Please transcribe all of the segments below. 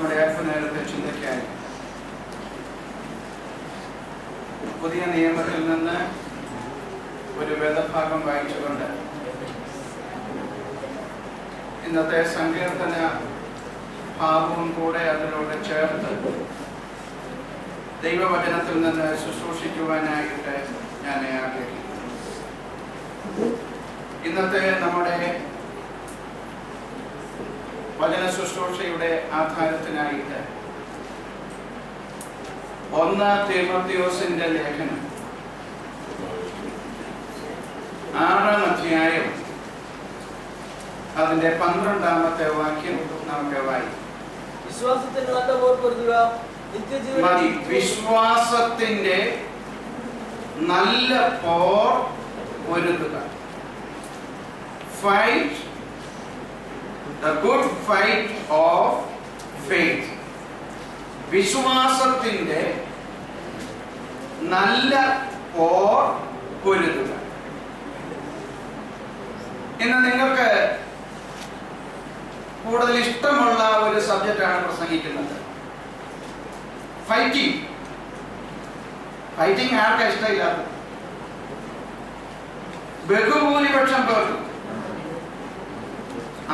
നമ്മുടെ അല്പനേരത്തെ ചിന്തയ്ക്കായി പുതിയ നിയമത്തിൽ നിന്ന് ഒരു വേദഭാഗം വായിച്ചുകൊണ്ട് ഇന്നത്തെ സങ്കീർത്തന ഭാവവും കൂടെ അതിനോട് ചേർത്ത് ദൈവവചനത്തിൽ നിന്ന് ശുശ്രൂഷിക്കുവാനായിട്ട് ഞാൻ ആഗ്രഹിക്കുന്നു. ഇന്നത്തെ നമ്മുടെ വചന ശുശ്രൂഷയുടെ ആധാരത്തിനായിട്ട് 1 തീമോഥെയോസിന്റെ ലേഖനം 6-ാം അധ്യായം അതിന്റെ 12-ാമത്തെ വാക്യം നമുക്ക് വായിക്കാം. വിശ്വാസത്തിന്റെ നല്ല പോർ പൊരുതുക, വിശ്വാസത്തിന്റെ നല്ല പോർ പൊരുതുക. Fight the good fight of faith. വിശ്വാസത്തിന്റെ നല്ല പോർ പൊരുതുക. ഇന്ന് നിങ്ങൾക്ക് കൂടുതൽ ഇഷ്ടമുള്ള ഒരു സബ്ജക്റ്റാണ് പ്രസംഗിക്കുന്നത്. ഫൈറ്റിംഗ്. ഫൈറ്റിംഗ് ആർക്കാ ഇഷ്ടമില്ലാത്തത്? ബഹുഭൂരിപക്ഷം പേർക്കും.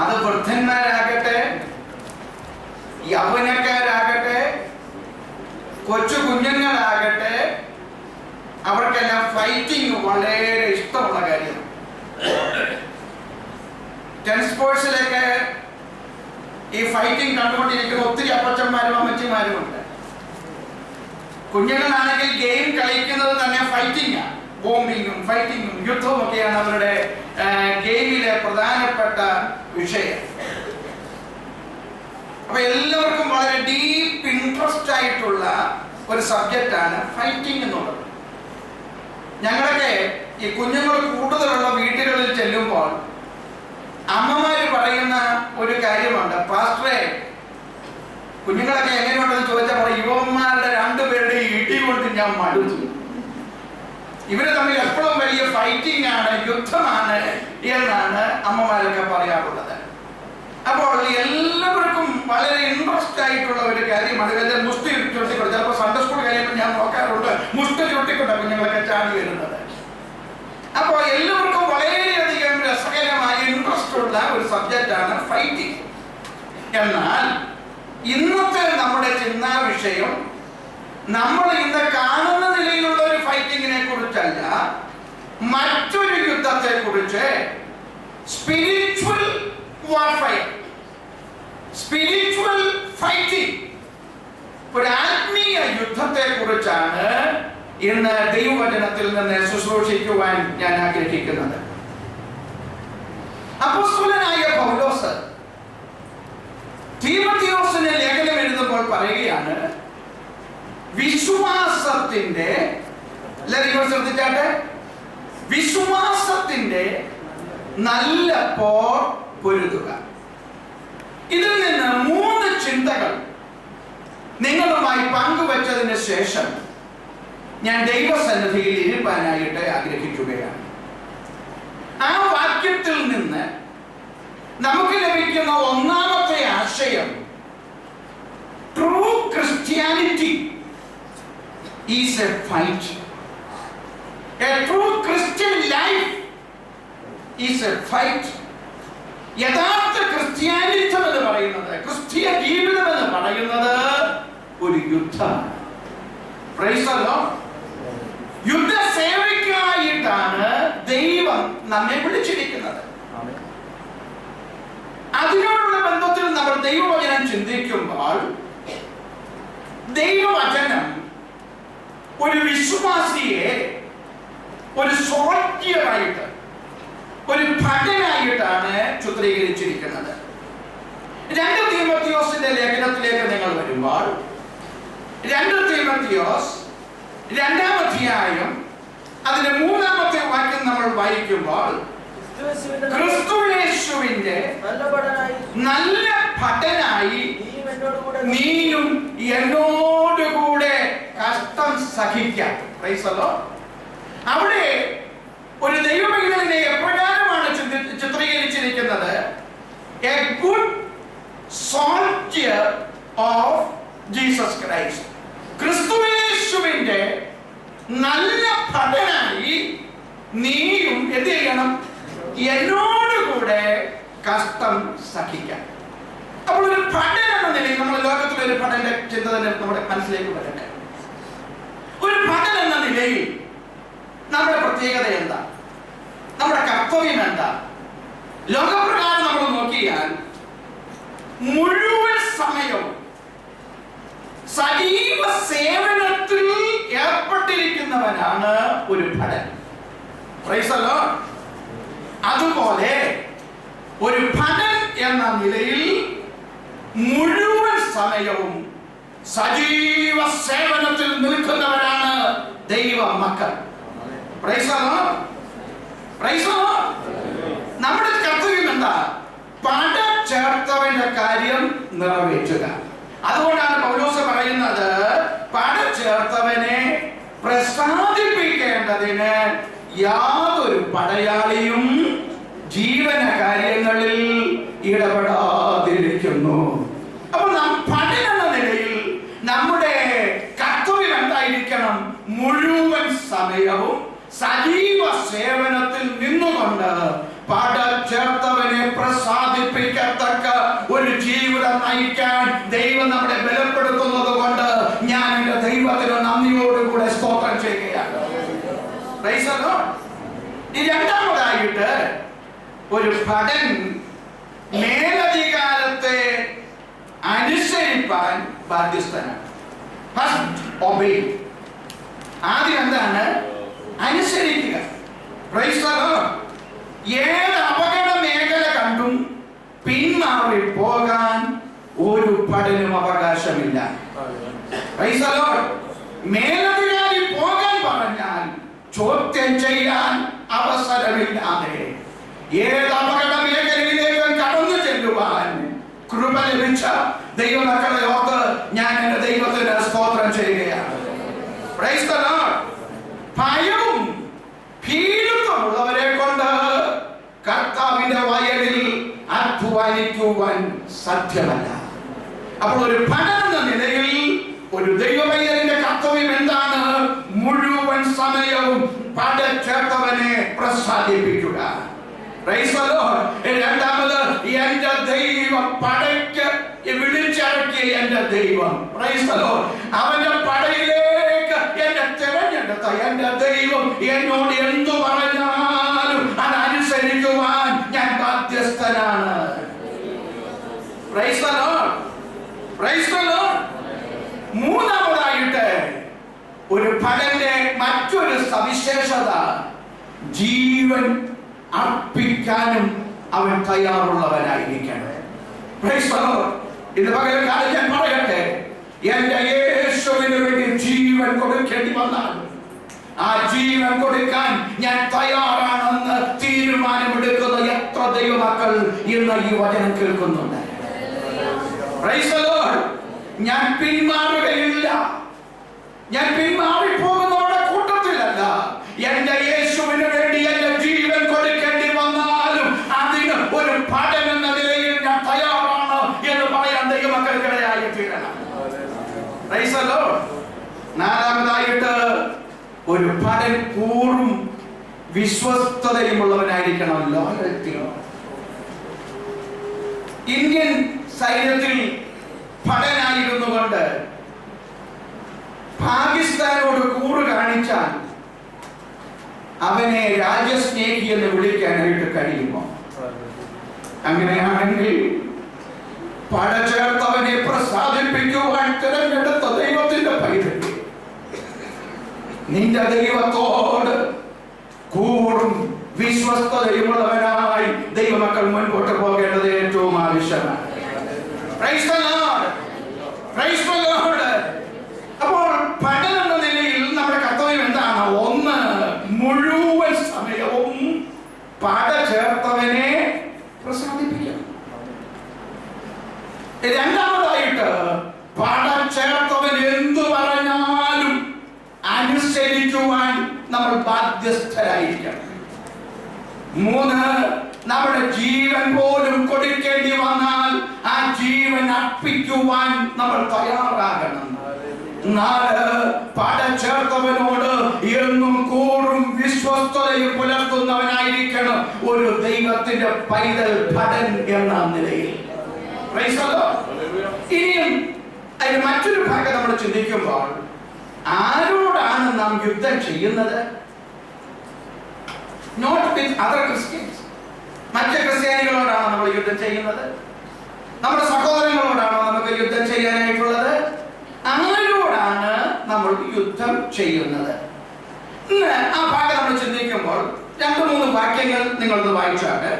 അത് വൃദ്ധന്മാരാകട്ടെ, യൗവനക്കാരാകട്ടെ, കൊച്ചു കുഞ്ഞുങ്ങളാകട്ടെ, അവർക്കെല്ലാം ഫൈറ്റിംഗ് വളരെ ഇഷ്ടമുള്ള കാര്യമാണ്. ടെൻസ് സ്പോർട്സിലൊക്കെ ഈ ഫൈറ്റിംഗ് കണ്ടുകൊണ്ടിരിക്കുന്ന ഒത്തിരി അപ്പച്ചന്മാരും അമ്മച്ചിമാരും ഉണ്ട്. കുഞ്ഞുങ്ങളാണെങ്കിൽ ഗെയിം കളിക്കുന്നത് തന്നെ ഫൈറ്റിംഗാണ്. ബോംബിങ്ങും ഫൈറ്റിങ്ങും യുദ്ധവും ഒക്കെയാണ് അവരുടെ ഗെയിമിലെ പ്രധാനപ്പെട്ട വിഷയം. അപ്പൊ എല്ലാവർക്കും വളരെ ഡീപ്പ് ഇൻട്രസ്റ്റ് ആയിട്ടുള്ള ഒരു സബ്ജക്റ്റാണ് ഫൈറ്റിംഗ് എന്നുള്ളത്. ഞങ്ങളൊക്കെ ഈ കുഞ്ഞുങ്ങൾ കൂടുതലുള്ള വീടുകളിൽ ചെല്ലുമ്പോൾ അമ്മമാര് പറയുന്ന ഒരു കാര്യമുണ്ട്. പാസ്റ്ററെ, കുഞ്ഞുങ്ങളൊക്കെ എങ്ങനെയുണ്ടെന്ന് ചോദിച്ചാൽ പറയും, യുവന്മാരുടെ 2 പേരുടെ ഇടി കൊണ്ട് ഞാൻ മടുത്തു. ഇവര് തമ്മിൽ എപ്പോഴും വലിയ ഫൈറ്റിംഗ് ആണ്, യുദ്ധമാണ് എന്നാണ് അമ്മമാരൊക്കെ പറയാറുള്ളത്. അപ്പോൾ എല്ലാവർക്കും വളരെ ഇൻട്രസ്റ്റ് ആയിട്ടുള്ള ഒരു കാര്യമാണ്. ഇതെല്ലാം മുഷ്ടി ചുട്ടിക്കൊണ്ട്, ചിലപ്പോൾ സൺഡേ സ്കൂൾ കഴിയുമ്പോൾ ഞാൻ നോക്കാറുണ്ട്, മുഷ്ടി ചുട്ടിക്കൊണ്ട് കുഞ്ഞുങ്ങളൊക്കെ ചാടി വരുന്നത്. അപ്പോൾ എല്ലാവർക്കും വളരെയധികം രസകരമായ ഇൻട്രസ്റ്റ് ഉള്ള ഒരു സബ്ജക്റ്റാണ് ഫൈറ്റിംഗ്. എന്നാൽ ഇന്നത്തെ നമ്മുടെ ചിന്താ വിഷയം നമ്മൾ ഇന്ന് കാണുന്ന നിലയിലുള്ള ഒരു ഫൈറ്റിങ്ങിനെ കുറിച്ചല്ല, മറ്റൊരു യുദ്ധത്തെ കുറിച്ച്, സ്പിരിച്വൽ വാർഫെയർ, സ്പിരിച്വൽ ഫൈറ്റിംഗ്, ഒരു ആത്മീയ യുദ്ധത്തെ കുറിച്ചാണ് ഇന്ന് ദൈവവചനത്തിൽ നിന്ന് ശുശ്രൂഷിക്കുവാൻ ഞാൻ ആഗ്രഹിക്കുന്നത്. അപ്പോസ്തലനായ പൗലോസ് തീമോഥെയോസിന് ലേഖനം എഴുതുമ്പോൾ പറയുകയാണ്, വിശ്വാസത്തിന്റെ, എല്ലാവരും ശ്രദ്ധിച്ചാട്ടെ, വിശ്വാസത്തിന്റെ നല്ല പോർ പൊരുതുക. ഇതിൽ നിന്ന് 3 ചിന്തകൾ നിങ്ങളുമായി പങ്കുവച്ചതിന് ശേഷം ഞാൻ ദൈവസന്നിധിയിൽ ഇരുപ്പാനായിട്ട് ആഗ്രഹിക്കുകയാണ്. ആ വാക്യത്തിൽ നിന്ന് നമുക്ക് ലഭിക്കുന്ന 1ാമത്തെ ആശയം, true Christianity is a fight. A true Christian life is a fight. യഥാർത്ഥ ക്രിസ്ത്യാനിത്വം എന്ന് പറയുന്നത്, ക്രിസ്തീയ ജീവിതം എന്ന് പറയുന്നത് ഒരു യുദ്ധമാണ്. Praise the Lord. യുദ്ധസേവയ്ക്കായിട്ടാണ് ദൈവം നമ്മെ വിളിച്ചിരിക്കുന്നത്. അതിനോടുള്ള ബന്ധത്തിൽ നമ്മൾ ദൈവവചനം ചിന്തിക്കുമ്പോൾ, ദൈവവചനം ഒരു വിശ്വാസിയെ ഒരു സോൾജിയറായിട്ട്, ഒരു ഭടനായിട്ടാണ് ചിത്രീകരിച്ചിരിക്കുന്നത്. 2 തീമോഥെയോസിന്റെ ലേഖനത്തിലേക്ക് നിങ്ങൾ വരുമ്പോൾ, 2 തീമോഥെയോസ് 2-ാം അധ്യായം അതിന്റെ 3-ാമത്തെ വാക്യം നമ്മൾ വായിക്കുമ്പോൾ, ക്രിസ്തുയേശുവിന്റെ നല്ല ഭടനായി നീയും എന്നോടുകൂടെ കഷ്ടം സഹിക്കാം. Price the Lord. അവിടെ ഒരു ദൈവമൈതലിനെ എപ്രകാരമാണ് ചിത്രീകരിച്ചിരിക്കുന്നത്? A good soldier of Jesus Christ. ക്രിസ്തുയേശുവിന്റെ നല്ല ഭടനായി നീയും എന്ത് ചെയ്യണം? എന്നോടുകൂടെ കഷ്ടം സഹിക്കാം. അപ്പോൾ ഒരു ഭടൻ എന്ന നിലയിൽ നമ്മൾ ലോകത്തിലെ ഒരു ഭടന്റെ ചിന്ത തന്നെ നമ്മുടെ മനസ്സിലേക്ക് വരട്ടെ. ഒരു ഭടൻ എന്ന നിലയിൽ നമ്മുടെ പ്രത്യേകത എന്താ? നമ്മുടെ കർത്തവ്യം എന്താ? ലോകപ്രകാരം നമ്മൾ നോക്കിയാൽ മുഴുവൻ സമയവും സജീവ സേവനത്തിൽ ഏർപ്പെട്ടിരിക്കുന്നവനാണ് ഒരു ഭടൻ. Price the Lord. അതുപോലെ ഒരു ഭടൻ എന്ന നിലയിൽ മുഴുവൻ സമയവും സജീവ സേവനത്തിൽ നിൽക്കുന്നവരാണ് ദൈവ മക്കൾ. Price the Lord. Praise the Lord. നമ്മുടെ കർത്തവ്യം എന്താ? പട ചേർത്തവന്റെ കാര്യം നിറവേറ്റുക. അതുകൊണ്ടാണ് പൗലോസ് പറയുന്നത്, പട ചേർത്തവനെ പ്രസാദിപ്പിക്കേണ്ടതിന് യാതൊരു പടയാളിയും ജീവന കാര്യങ്ങളിൽ ഇടപെടാതിരിക്കുന്നു. അപ്പോൾ നാം ഭടൻ എന്ന നിലയിൽ നമ്മുടെ കർത്തവ്യം എന്തായിരിക്കണം? മുഴുവൻ സമയവും സജീവ സേവനത്തിൽ നിന്നുകൊണ്ട് പട ചേർത്തവനെ പ്രസാദിപ്പിക്കത്തക്ക ഒരു ജീവിതം നയിക്കാൻ ദൈവം നമ്മളെ ബലപ്പെടുത്തുന്നത് കൊണ്ട് ഞാൻ എന്റെ ദൈവത്തിന് നന്ദിയോടുകൂടെ സ്തോത്രം ചെയ്യുകയാണ്. Price the Lord. രണ്ടാമതായിട്ട് ഒരു ഭടൻ മേലധികാരത്തെ അനുസരിപ്പാൻ ബാധ്യസ്ഥനാണ്. ആദ്യം എന്താണ്? അനുസരിക്കുക. Price the Lord. ഏത് അപകട മേഖല കണ്ടും പിന്മാറി പോകാൻ ഒരു ഭടനും അവകാശമില്ല. Price the Lord. മേലധികാരി പോകാൻ പറഞ്ഞാൽ ചോദ്യം ചെയ്യാൻ അവസരമില്ലാതെ ഏത് അപകട മേഖലയിലേക്ക് കടന്നു ചെല്ലുവാൻ കൃപ ലഭിച്ച ദൈവമക്കളെ ഓർത്ത് ഞാൻ എന്റെ ദൈവത്തിന് സ്തോത്രം ചെയ്യുകയാണ്. Price the Lord. ഭയവും ഭീരുത്വമുള്ളവരെ കൊണ്ട് കർത്താവിന്റെ വയലിൽ അധ്വാനിക്കുവാൻ സാധ്യമല്ല. അപ്പോൾ ഒരു ഭടൻ എന്ന നിലയിൽ ഒരു ദൈവവൈദ്യന്റെ കർത്തവ്യം എന്താണ്? മുഴുവൻ സമയവും പട ചേർത്തവനെ പ്രസാദിപ്പിക്കുക. Praise the Lord. രണ്ടാമത്, എന്റെ ദൈവം പടയ്ക്ക് വിളിച്ചിറക്കിയ എന്റെ ദൈവം. Praise the Lord. അവന്റെ പടയിലേക്ക് എന്നെ തിരഞ്ഞെടുത്ത എന്റെ ദൈവം എന്നോട് എന്തു പറഞ്ഞാലും അതനുസരിക്കുവാൻ ഞാൻ ബാധ്യസ്ഥനാണ്. Praise the Lord. Praise the Lord. മൂന്നാമതായിട്ട് ഒരു ഭടന്റെ മറ്റൊരു സവിശേഷത, ജീവൻ അർപ്പിക്കാനും അവൻ തയ്യാറുള്ളവനായിരിക്കണം. Price the Lord. ഇന്ന് പകൽക്കാലം ഞാൻ പറയട്ടെ, എന്റെ യേശുവിന് വേണ്ടി ജീവൻ കൊടുക്കേണ്ടി വന്നാൽ ആ ജീവൻ കൊടുക്കാൻ ഞാൻ തയ്യാറാണെന്ന് തീരുമാനമെടുക്കുന്ന എത്ര ദൈവമക്കൾ ഇന്ന് ഈ വചനം കേൾക്കുന്നുണ്ട്. Price the Lord. ഞാൻ പിന്മാറുകയില്ല. ഞാൻ പിന്മാറിപ്പോകുന്നവരുടെ കൂട്ടത്തിലല്ല. എന്റെ യേശുവിന് വേണ്ടി എന്റെ ജീവൻ കൊടുക്കേണ്ടി വന്നാലും അതിന് ഒരു ഭടൻ എന്ന നിലയിൽ ഞാൻ തയ്യാറാണ് എന്ന് പറയാൻ ദൈവമക്കൾക്കിടയായി തീരണം. Praise the Lord. നാലാമതായിട്ട് ഒരു ഭടൻ പൂർവ്വം വിശ്വസ്തതയുമുള്ളവനായിരിക്കണം. ലോയൽറ്റി. ഇന്ത്യൻ സൈന്യത്തിൽ ഭടനായിരുന്നു കൊണ്ട് പാകിസ്ഥാനോട് കൂറ് കാണിച്ചാൽ അവനെ രാജ്യസ്നേഹി എന്ന് വിളിക്കാനായിട്ട് കഴിയുമോ? അങ്ങനെയാണെങ്കിൽ പട ചേർത്തവനെ പ്രസാദിപ്പിക്കുവാൻ തിരഞ്ഞെടുത്ത ദൈവത്തിന്റെ പൈതൃകം നിന്റെ ദൈവത്തോട് കൂറും വിശ്വസ്തതയുമുള്ളവനായി ദൈവമക്കൾ മുൻപോട്ട് പോകേണ്ടത് ഏറ്റവും ആവശ്യമാണ്. Price the Lord. Praise the Lord. അപ്പോൾ ഭടൻ എന്ന നിലയിൽ നമ്മുടെ കർത്തവ്യം എന്താണ്? ഒന്ന്, മുഴുവൻ സമയവും പട ചേർത്തവനെ പ്രസാദിപ്പിക്കണം. രണ്ടാമതായിട്ട് പട ചേർത്തവൻ എന്തു പറഞ്ഞാലും അനുസരിക്കുവാൻ നമ്മൾ ബാധ്യസ്ഥരായിരിക്കണം. മൂന്ന്, നമ്മുടെ ജീവൻ പോലും കൊടുക്കേണ്ടി വന്നാൽ ആ ജീവൻ അർപ്പിക്കുവാൻ നമ്മൾ തയ്യാറാകണം. 4 പടച്ചേർത്തവനോട് എന്നും കൂറും വിശ്വസ്തതയും പുലർത്തുന്നവനായിരിക്കണം ഒരു ദൈവത്തിന്റെ പൈതൽ ഭടൻ എന്ന നിലയിൽ. ഇനിയും അതിന് മറ്റൊരു ഭാഗം നമ്മൾ ചിന്തിക്കുമ്പോൾ ആരോടാണ് നാം യുദ്ധം ചെയ്യുന്നത്? Not with other Christians. മറ്റ് ക്രിസ്ത്യാനികളോടാണോ നമ്മൾ യുദ്ധം ചെയ്യുന്നത്? നമ്മുടെ സഹോദരങ്ങളോടാണോ നമുക്ക് യുദ്ധം ചെയ്യാനായിട്ടുള്ളത്? ആരോടാണ് നമ്മൾ യുദ്ധം ചെയ്യുന്നത്? ഇന്ന് ആ ഭാഗം നമ്മൾ ചിന്തിക്കുമ്പോൾ 2-3 വാക്യങ്ങൾ നിങ്ങളൊന്ന് വായിച്ചാട്ട്.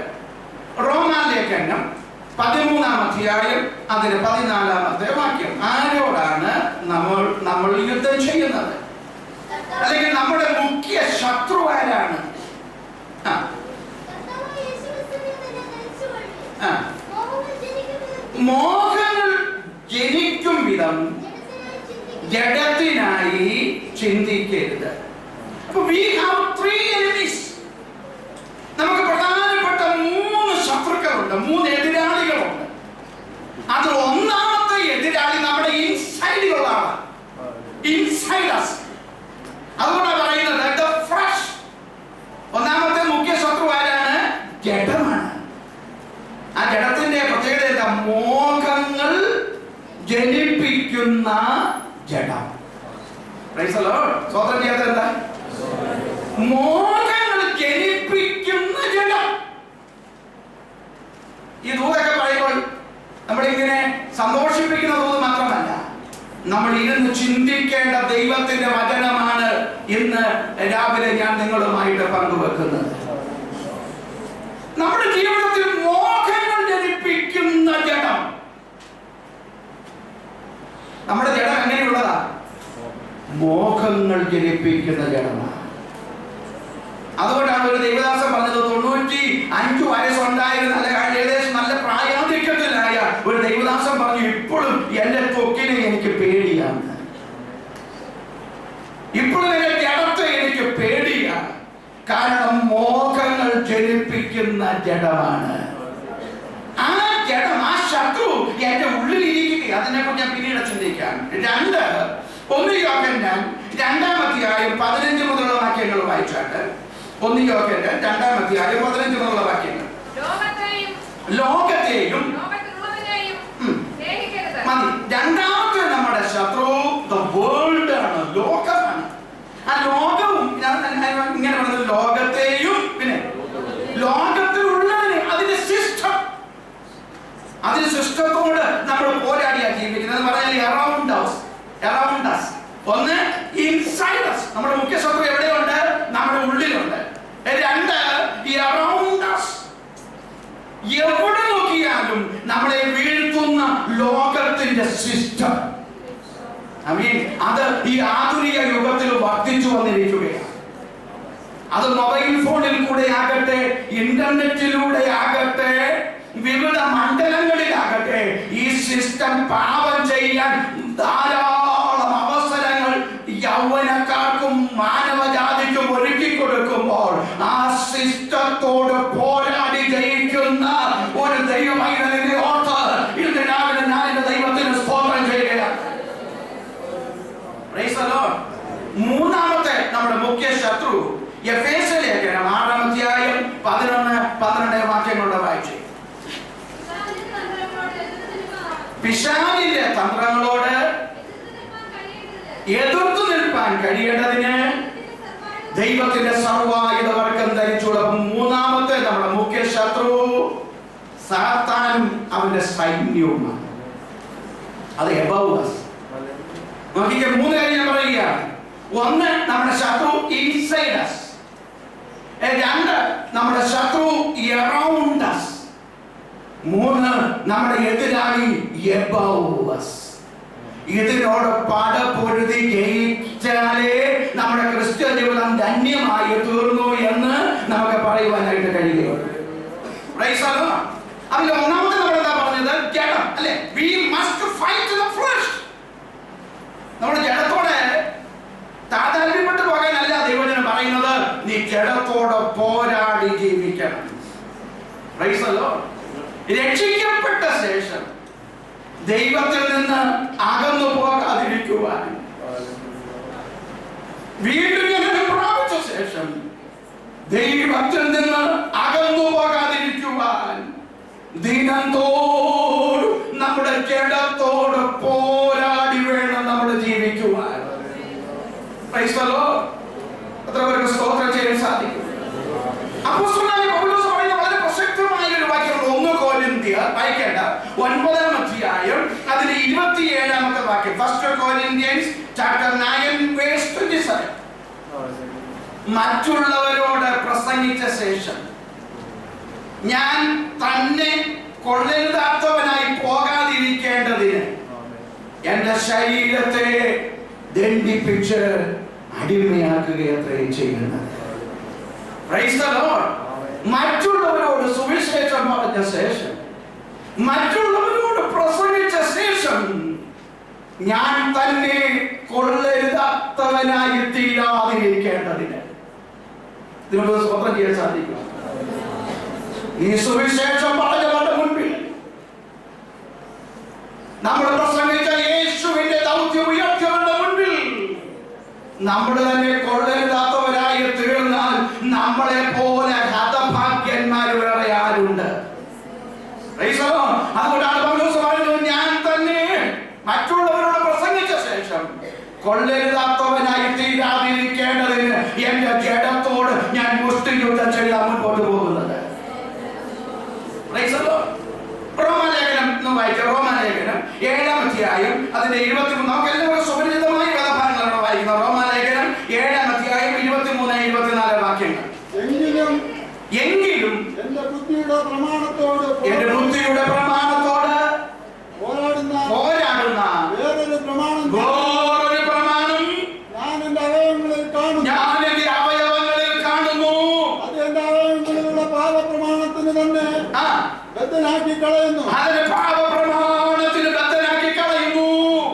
റോമാലേഖനം 13-ാം അധ്യായം അതിന് 14-ാമത്തെ വാക്യം. ആരോടാണ് നമ്മൾ യുദ്ധം ചെയ്യുന്നത്? അല്ലെങ്കിൽ നമ്മുടെ മുഖ്യ ശത്രു ആരാണ്? മോഹങ്ങൾ ജനിക്കും വിധം ജഡത്തിനായി ചിന്തിക്കരുത്. അപ്പൊ we have 3 enemies. നമുക്ക് പ്രധാനപ്പെട്ട 3 ശത്രുക്കളുണ്ട്, 3 എതിരാളികളുണ്ട്. അത് ഒന്നാമത്തെ എതിരാളി നമ്മുടെ ഇൻസൈഡിലുള്ള ആളാണ്. ഇൻസൈഡസ്. അതുകൊണ്ടാണ് പറയുന്നത് the flesh. ഒന്നാമത്തെ മുഖ്യ ശത്രു ആരാണ്? ജഡമാണ്. ആ ജഡത്തിന്റെ പ്രത്യേകത എന്താ? മോഹങ്ങൾ ജനിപ്പിക്കുന്ന ജഡം. സ്വതന്ത്രം ചെയ്യാത്ത എന്താ? മോഹങ്ങൾ ജനിപ്പിക്കുന്ന ജഡം. ഈ ദൂതൊക്കെ പറയുമ്പോൾ നമ്മളിങ്ങനെ സന്തോഷിപ്പിക്കുന്ന ദൂത് മാത്രമല്ല, നമ്മൾ ഇരുന്ന് ചിന്തിക്കേണ്ട ദൈവത്തിന്റെ വചനമാണ് ഇന്ന് രാവിലെ ഞാൻ നിങ്ങളുമായിട്ട് പങ്കുവെക്കുന്നത്. നമ്മുടെ ജീവിതത്തിൽ മോഹങ്ങൾ ജനിപ്പിക്കുന്ന ജഡം. നമ്മുടെ ജഡം എങ്ങനെയുള്ളതാ? മോഹങ്ങൾ ജനിപ്പിക്കുന്ന ജഡമാണ്. അതുകൊണ്ടാണ് ഒരു ദൈവദാസൻ പറഞ്ഞത്, 95 വയസ്സുണ്ടായിരുന്ന ഏകദേശം നല്ല പ്രായാധിക്യത്തിലായ ഒരു ദൈവദാസൻ പറഞ്ഞു, ഇപ്പോഴും എന്റെ ത്വക്കിനെ എനിക്ക് പേടിയാണ്, ഇപ്പോഴും എന്റെ ജഡത്തെ എനിക്ക് പേടിയാണ്. കാരണം മോഹങ്ങൾ ജനിപ്പിക്കുന്ന ജഡമാണ്. ആ ജഡം, ആ ശത്രു എന്റെ ഉള്ളിലിരിക്കുക. അതിനെക്കുറിച്ച് ഞാൻ പിന്നീട് ചിന്തിക്കാം. 1 യോഹന്നാൻ 2-ാം അധ്യായം 15 മുതലുള്ള വാക്യങ്ങൾ വായിച്ചാട്ട്. 1 യോഹന്നാൻ 2-ാം അധ്യായം 15 മുതലുള്ള വാക്യങ്ങൾ. ലോകത്തെയും മതി. രണ്ടാമത്തെ നമ്മുടെ ശത്രു the world ആണ്, ലോകമാണ്. ആ ലോകവും ഇങ്ങനെ പറയുന്നത് ലോകത്തെയും പിന്നെ ലോകത്തിലുള്ളതിനെ, അതിന്റെ സിസ്റ്റം, അതിന്റെ സിസ്റ്റത്തോട് നമ്മൾ പോരാടിയാ ജീവിക്കുന്നത്. പറഞ്ഞാൽ around us. ഒന്ന് inside us. നമ്മുടെ മുഖ്യ ശത്രു എവിടെയുണ്ട്? നമ്മുടെ ഉള്ളിലുണ്ട്. 2 around us. എവിടെ നോക്കിയാലും നമ്മളെ വീഴ്ത്തുന്ന ലോകത്തിന്റെ സിസ്റ്റം. അത് ഈ ആധുനിക യുഗത്തിൽ വർദ്ധിച്ചു വന്നിരിക്കുകയാണ്. അത് മൊബൈൽ ഫോണിൽ കൂടെ ആകട്ടെ, ഇന്റർനെറ്റിലൂടെ ആകട്ടെ, വിവിധ മണ്ഡലങ്ങളിലാകട്ടെ, ഈ സിസ്റ്റം പാപം ചെയ്യാൻ ധാരാളം അവസരങ്ങൾ യൗവനക്കാർക്കും മാനവജാതിക്കും ഒരുക്കി കൊടുക്കുമ്പോൾ ആ സിസ്റ്റത്തോട് പോരാടി ജയിക്കുന്ന ഒരു ദൈവമൈതലിനെ ഓർത്ത് ഇന്ന് രാവിലെ ഞാൻ എന്റെ ദൈവത്തിന് സ്തോത്രം ചെയ്യുകയാണ്. മൂന്നാമത്തെ നമ്മുടെ മുഖ്യ ശത്രു എഫേസ്യലേഖനം 6-ാം അധ്യായം 11-12 വാക്യങ്ങളുടെ വായിച്ചു. പിശാചിന്റെ തന്ത്രങ്ങളോട് എതിർത്തു നിൽപ്പാൻ കഴിയേണ്ടതിന് ദൈവത്തിന്റെ സർവ്വായുധവർഗം ധരിച്ചുള്ള മൂന്നാമത്തെ നമ്മുടെ മുഖ്യ ശത്രു സാത്താനും അവന്റെ സൈന്യവുമാണ്. അത് above us. നോക്കിക്കേ, 3 കാര്യം ഞാൻ പറയുകയാണ്. 1 നമ്മുടെ ശത്രു inside us. 2 നമ്മുടെ ശത്രു around us. 3 നമ്മുടെ എതിരാളി above us. ഇതിനോട് പടപൊരുതി ജയിച്ചാലേ നമ്മുടെ ക്രിസ്ത്യ ജീവിതം ധന്യമായി തീർന്നു എന്ന് നമുക്ക് പറയുവാനായിട്ട് കഴിയുകയുള്ളൂ. അതിൽ ഒന്നാമത്തെ നമ്മൾ എന്താ പറഞ്ഞത്? ജഡം അല്ലെ? We must fight the flesh. നമ്മുടെ ജഡത്തോടെ താതാത്മ്യപ്പെട്ടു പോകാനല്ല ദൈവജനം പറയുന്നത്, നീ ജഡത്തോടെ പോരാടി ജീവിക്കണം. രക്ഷിക്കപ്പെട്ട ശേഷം ദൈവത്തിൽ നിന്ന് അകന്നു പോകാതിരിക്കുവാൻ, വീണ്ടും ജനനം പ്രാപിച്ച ശേഷം ദൈവത്തിൽ നിന്ന് അകന്നു പോകാതിരിക്കുവാൻ ദിനംതോറും നമ്മുടെ ജഡത്തോട് പോരാടി വേണം നമ്മൾ ജീവിക്കുവാൻ. എത്ര പേർക്ക് സ്തോത്രം ചെയ്യാൻ സാധിക്കും? അപ്പോസ്തലനായ പൗലോസ് പറയുന്ന വളരെ പ്രസക്തമായ ഒരു വാക്യം 1 കൊരിന്ത്യർ വായിക്കേണ്ട 9-ാം അധ്യായം അതിന്റെ 27-ാമത്തെ വാക്യം. 1 Corinthians chapter 9 verse 27. മറ്റുള്ളവരോട് പ്രസംഗിച്ച ശേഷം ഞാൻ തന്നെ കൊള്ളരുതാത്തവനായി പോകാതിരിക്കേണ്ടതിന് എന്റെ ശരീരത്തെ ദണ്ഡിപ്പിച്ച് അടിമയാക്കുകയത്രയും ചെയ്യുന്നത്. Praise the Lord. മറ്റുള്ളവരോട് സുവിശേഷം പറഞ്ഞ ശേഷം, മറ്റുള്ളവരോട് പ്രസംഗിച്ച ശേഷം ഞാൻ തന്നെ കൊള്ളരുതാത്തവനായി തീരാതിരിക്കേണ്ടതിന് ഇതിനോട് സ്വന്തം ചെയ്യാൻ സാധിക്കും. ഈ സുവിശേഷം പറഞ്ഞവരുടെ മുൻപിൽ നമ്മൾ പ്രസംഗിച്ച യേശുവിന്റെ ദൗത്യം ഉയർത്തിയവരുടെ മുൻപിൽ നമ്മൾ തന്നെ കൊള്ളരുതാത്തവരായി തീർന്നാൽ നമ്മളെ പോലെ ഹതഭാഗ്യന്മാർ വേറെ ആരുണ്ട്? അതുകൊണ്ടാണ് പൗലോസ് പറയുന്നത്, ഞാൻ തന്നെ മറ്റുള്ളവരോട് പ്രസംഗിച്ച ശേഷം കൊള്ളരുതാത്തവനായി തീരാതിരിക്കേണ്ടതിന് എന്റെ ജഡത്തോട് ഞാൻ മുഷ്ടിയുദ്ധം ചെയ്താൽ മുൻപോട്ട് പോകുന്നത്. റോമാലേഖനം വായിച്ച റോമാലേഖനം 7-ാം അധ്യായം അതിന്റെ 23. നമുക്ക് എല്ലാവരും സുപരിചിതമായ വേദഭാഗങ്ങളാണ് വായിക്കുന്നത്. റോമാലേഖനം 7-ാം അധ്യായം 23-24 വാക്യങ്ങൾ. എങ്കിലും എന്റെ ബുദ്ധിയുടെ പ്രമാണത്തോട് പോരാടുന്ന വേറൊരു പ്രമാണം ഞാൻ എന്റെ അവയവങ്ങളിൽ കാണുന്നു. അത് എന്റെ അവയവങ്ങളിലുള്ള പാപപ്രമാണത്തിന് തന്നെ ബദ്ധനാക്കി കളയുന്നു.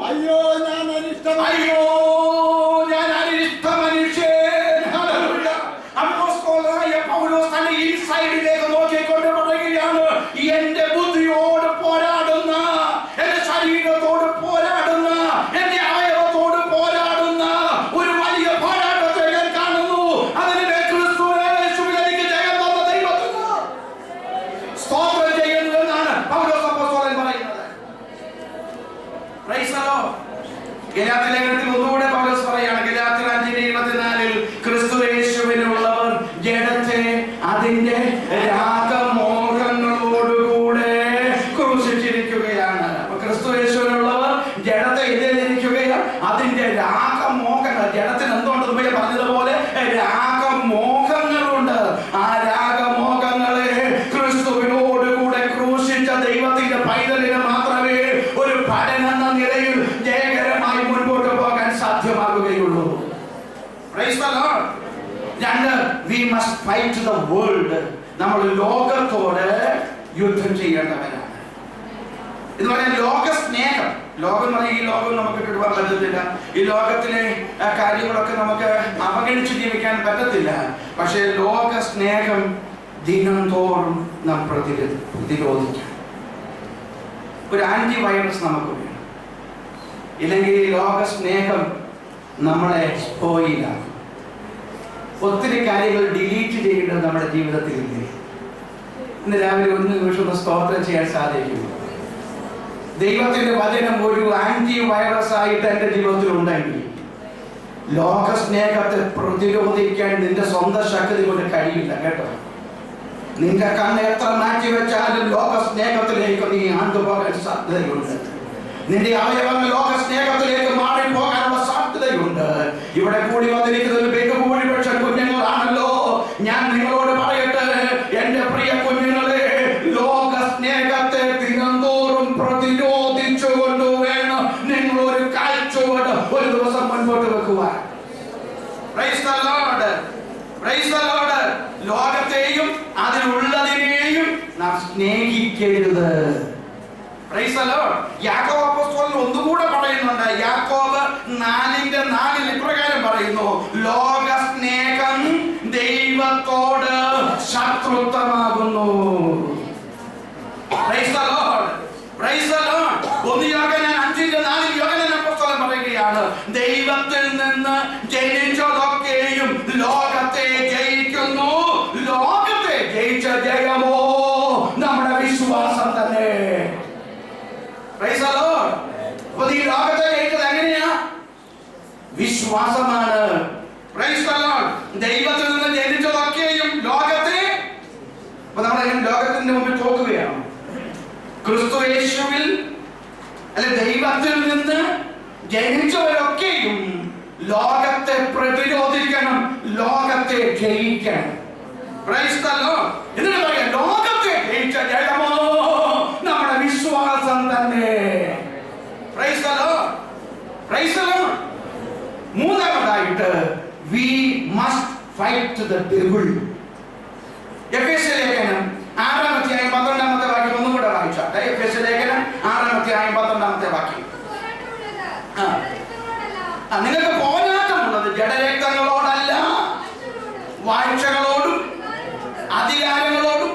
അയ്യോ ഞാൻ അനിഷ്ട മനുഷ്യൻ. പൗലോസ് തന്നെ ഇൻസൈഡിലേക്ക് നോക്കിക്കൊണ്ട് പറയുകയാണ്, എന്റെ ബുദ്ധിയോട് പോരാടുന്ന, എന്റെ ശരീരത്തോട് പോരാടുന്ന, എന്റെ അവയവത്തോട് പോരാടുന്ന ഒരു വലിയ പോരാട്ടത്തെ ഞാൻ കാണുന്നു. അതിനെ ക്രിസ്തുവിൽ എനിക്ക് ജയം തന്ന ദൈവത്തിന് സ്തോത്രം ചെയ്യുന്നു എന്നാണ് പൗലോസ് അപ്പോസ്തലൻ പറയുന്നത്. Price the Lord. ഗലാത്യ ലേഖനത്തിൽ ഒന്നുകൂടെ പൗലോസ് പറയാണ്, ഗലാത്യർ 5:24 ക്രിസ്തു യേശുവിനുള്ളവർ ജഡത്തെ അതിന്റെ രാഗമോഹങ്ങളോടുകൂടെ ക്രൂശിച്ചിരിക്കുകയാണ്. ക്രിസ്തു യേശുവിനുള്ളവർ ജഡത്തെ ഇതിരിക്കുകയാണ്, അതിന്റെ രാഗമോഹങ്ങൾ. ജഡത്തിന് എന്തുകൊണ്ട് മുമ്പേ പറഞ്ഞതുപോലെ രാഗമോഹങ്ങളുണ്ട്. ആ രാഗമോഹങ്ങളെ ക്രിസ്തുവിനോടുകൂടെ ക്രൂശിച്ച ദൈവത്തിന്റെ പൈതലിന് മാത്രമേ ഒരു പഠനം എന്ന നിലയിൽ ജയകരമായി മുൻപോട്ട് പോകാൻ സാധ്യമാകുകയുള്ളൂ. Praise the Lord. We must fight the world. നമ്മൾ ലോകത്തോട് യുദ്ധം ചെയ്യേണ്ടവരാണ്. എന്ന് പറഞ്ഞാൽ ലോക സ്നേഹം. ലോകം എന്ന് പറഞ്ഞാൽ ഈ ലോകം നമുക്ക് കിട്ടുവാൻ പറ്റത്തില്ല. ഈ ലോകത്തിലെ കാര്യങ്ങളൊക്കെ നമുക്ക് അവഗണിച്ച് ജീവിക്കാൻ പറ്റത്തില്ല. പക്ഷേ ലോക സ്നേഹം ദിനം തോറും നാം പ്രതിരോധിക്കണം. ഒരു ആന്റി വൈറസ് നമുക്ക് വേണം. ഇല്ലെങ്കിൽ ഈ ലോക സ്നേഹം നമ്മളെ സ്പോയിലാക്കും. ഒത്തിരി കാര്യങ്ങൾ ഡിലീറ്റ് ചെയ്യേണ്ടത് നമ്മുടെ ജീവിതത്തിൽ ഇല്ലേ? ഇന്ന് രാവിലെ 1 നിമിഷം സ്തോത്രം ചെയ്യാൻ സാധിക്കും. ദൈവത്തിന്റെ വചനം ഒരു ആന്റി വൈറസ് ആയിട്ട് എന്റെ ജീവിതത്തിൽ ഉണ്ടെങ്കിൽ ലോക സ്നേഹത്തെ പ്രതിരോധിക്കാൻ നിന്റെ സ്വന്തം ശക്തി കൊണ്ട് കഴിയില്ല കേട്ടോ. നിന്റെ കണ്ണ് എത്ര മാറ്റി വെച്ചാലും ലോക സ്നേഹത്തിലേക്ക് നീ ആണ്ടുപോകാൻ സാധ്യതയുണ്ട്. നിന്റെ അവയവങ്ങൾ ലോക സ്നേഹത്തിലേക്ക് മാറിപ്പോകാനുള്ള സാധ്യതയുണ്ട്. ഇവിടെ കൂടി വന്നിരിക്കുന്ന ബഹുഭൂരിപക്ഷം കുഞ്ഞുങ്ങളാണല്ലോ. ഞാൻ നിങ്ങളോട് പറയട്ടെ, എന്റെ പ്രിയ കുഞ്ഞുങ്ങളെ, ലോക സ്നേഹത്തെ ദിനംതോറും പ്രതിരോധിച്ചുകൊണ്ട് വേണം നിങ്ങൾ ഒരു കാഴ്ചവട് ഒരു ദിവസം മുൻപോട്ട് വെക്കുവാൻ. Praise the Lord. Praise the Lord. ലോകത്തെയും അതിലുള്ളതിനെയും നാം സ്നേഹിക്കരുത്. Praise the Lord. യാക്കോബ് അപ്പോസ്തലൻ ഒന്നുകൂടെ പറയുന്നുണ്ട്. യാക്കോബ് 4:4 ഇപ്രകാരം പറയുന്നു, ലോക സ്നേഹം ദൈവത്തോട് ശത്രുത്വമാകുന്നു. Praise the Lord. Praise the Lord. 1 ദൈവത്തിൽ നിന്ന് ജനിച്ചതൊക്കെയും ലോകത്തെ ജയിക്കുന്നു. ലോകത്തെ ജയിച്ച ജയമോ നമ്മുടെ വിശ്വാസം തന്നെ. Praise the Lord. അപ്പോൾ ഈ ലോകത്തെ ജയിച്ചത് എങ്ങനെയാ? വിശ്വാസമാണ്. Praise the Lord. ദൈവത്തിൽ നിന്ന് ജനിച്ചതൊക്കെയും ലോകത്തെ, അപ്പൊ നമ്മൾ ലോകത്തിന്റെ മുമ്പിൽ തോക്കുകയാണ്. ക്രിസ്തു യേശുവിൽ അല്ലെ ദൈവത്തിൽ നിന്ന് ജനിച്ചവരൊക്കെയും ലോകത്തെ പ്രതിരോധിക്കണം, ലോകത്തെ ജയിക്കണം. Praise the Lord. എന്നിട്ട് പറയാം, ലോകത്തെ ജയിച്ച ജയമോ നമ്മുടെ വിശ്വാസം തന്നെ. Praise the Lord. Praise the Lord. മൂന്നാമതായിട്ട് we must fight the devil. എഫേസ്യ ലേഖനം 6-ാം അധ്യായം 12-ാമത്തെ വാക്യം ഒന്നും കൂടെ വായിച്ചാട്ടെ. എഫേസ്യ ലേഖനം 6-ാം അധ്യായം 12-ാമത്തെ വാക്യം. നിങ്ങൾക്ക് പോരാട്ടമുള്ളത് ജഡരക്തങ്ങളോടല്ല, വാഴ്ചകളോടും അധികാരങ്ങളോടും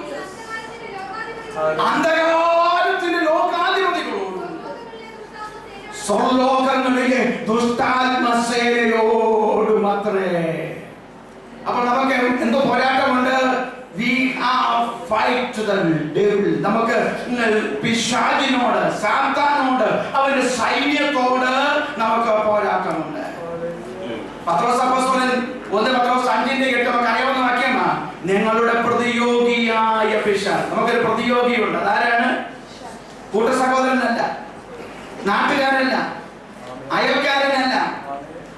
അന്ധകാരത്തിന്റെ ലോകാധിപതികളോടും സ്വർലോകങ്ങളിലെ ദുഷ്ടാത്മസേനയോടും അത്രേ. അപ്പോൾ നമുക്ക് എന്തോ പോരാട്ടമുണ്ട്. We have fight the devil. നമുക്ക് പിശാചിനോട്, സാത്താനോട്, അവന്റെ സൈന്യത്തോട് നമുക്ക് പോരാട്ടമുണ്ട്. പത്രോസ് അപ്പോസ്തലൻ 1 പത്രോസ് 5:8 നമുക്ക് അറിയാവുന്ന വാക്യമാണ്. നിങ്ങളുടെ പ്രതിയോഗിയായ പിശാച്. നമുക്കൊരു പ്രതിയോഗിയുണ്ട്. അതാരാണ്? കൂട്ട സഹോദരനല്ല, നാട്ടുകാരനല്ല, അയൽക്കാരനല്ല.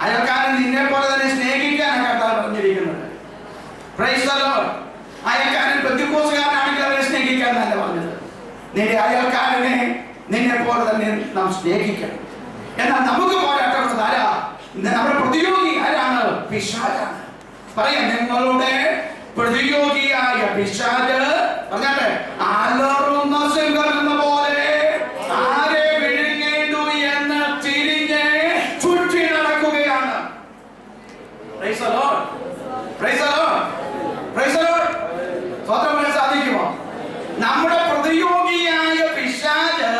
അയൽക്കാരൻ നിന്നെ പോലെ തന്നെ സ്നേഹിക്കാനാണ് കർത്താവ് പറഞ്ഞിരിക്കുന്നത്. Praise the Lord. അയൽക്കാരൻ പെന്തക്കോസ്തുകാരനാണെങ്കിൽ അവരെ സ്നേഹിക്കാനല്ല പറഞ്ഞത്. നിന്റെ അയൽക്കാരനെ നിന്നെ പോലെ തന്നെ നാം സ്നേഹിക്കണം. എന്നാൽ നമുക്ക് പോരാട്ടമുള്ളത് ആരാ? നമ്മുടെ പ്രതിയോഗി ആരാണ്? പിശാചാണ്. പറയാം, നിങ്ങളുടെ പ്രതിയോഗിയായ പിശാച് പറഞ്ഞാട്ടെ, അലറുന്ന സിംഹം എന്ന പോലെ ആരെ വിഴുങ്ങേണ്ടു എന്ന് തിരിഞ്ഞ് ചുറ്റി നടക്കുകയാണ്. Praise the Lord. Praise the Lord. Praise the Lord. സ്വന്തം പറയാൻ സാധിക്കുമോ? നമ്മുടെ പ്രതിയോഗിയായ പിശാച്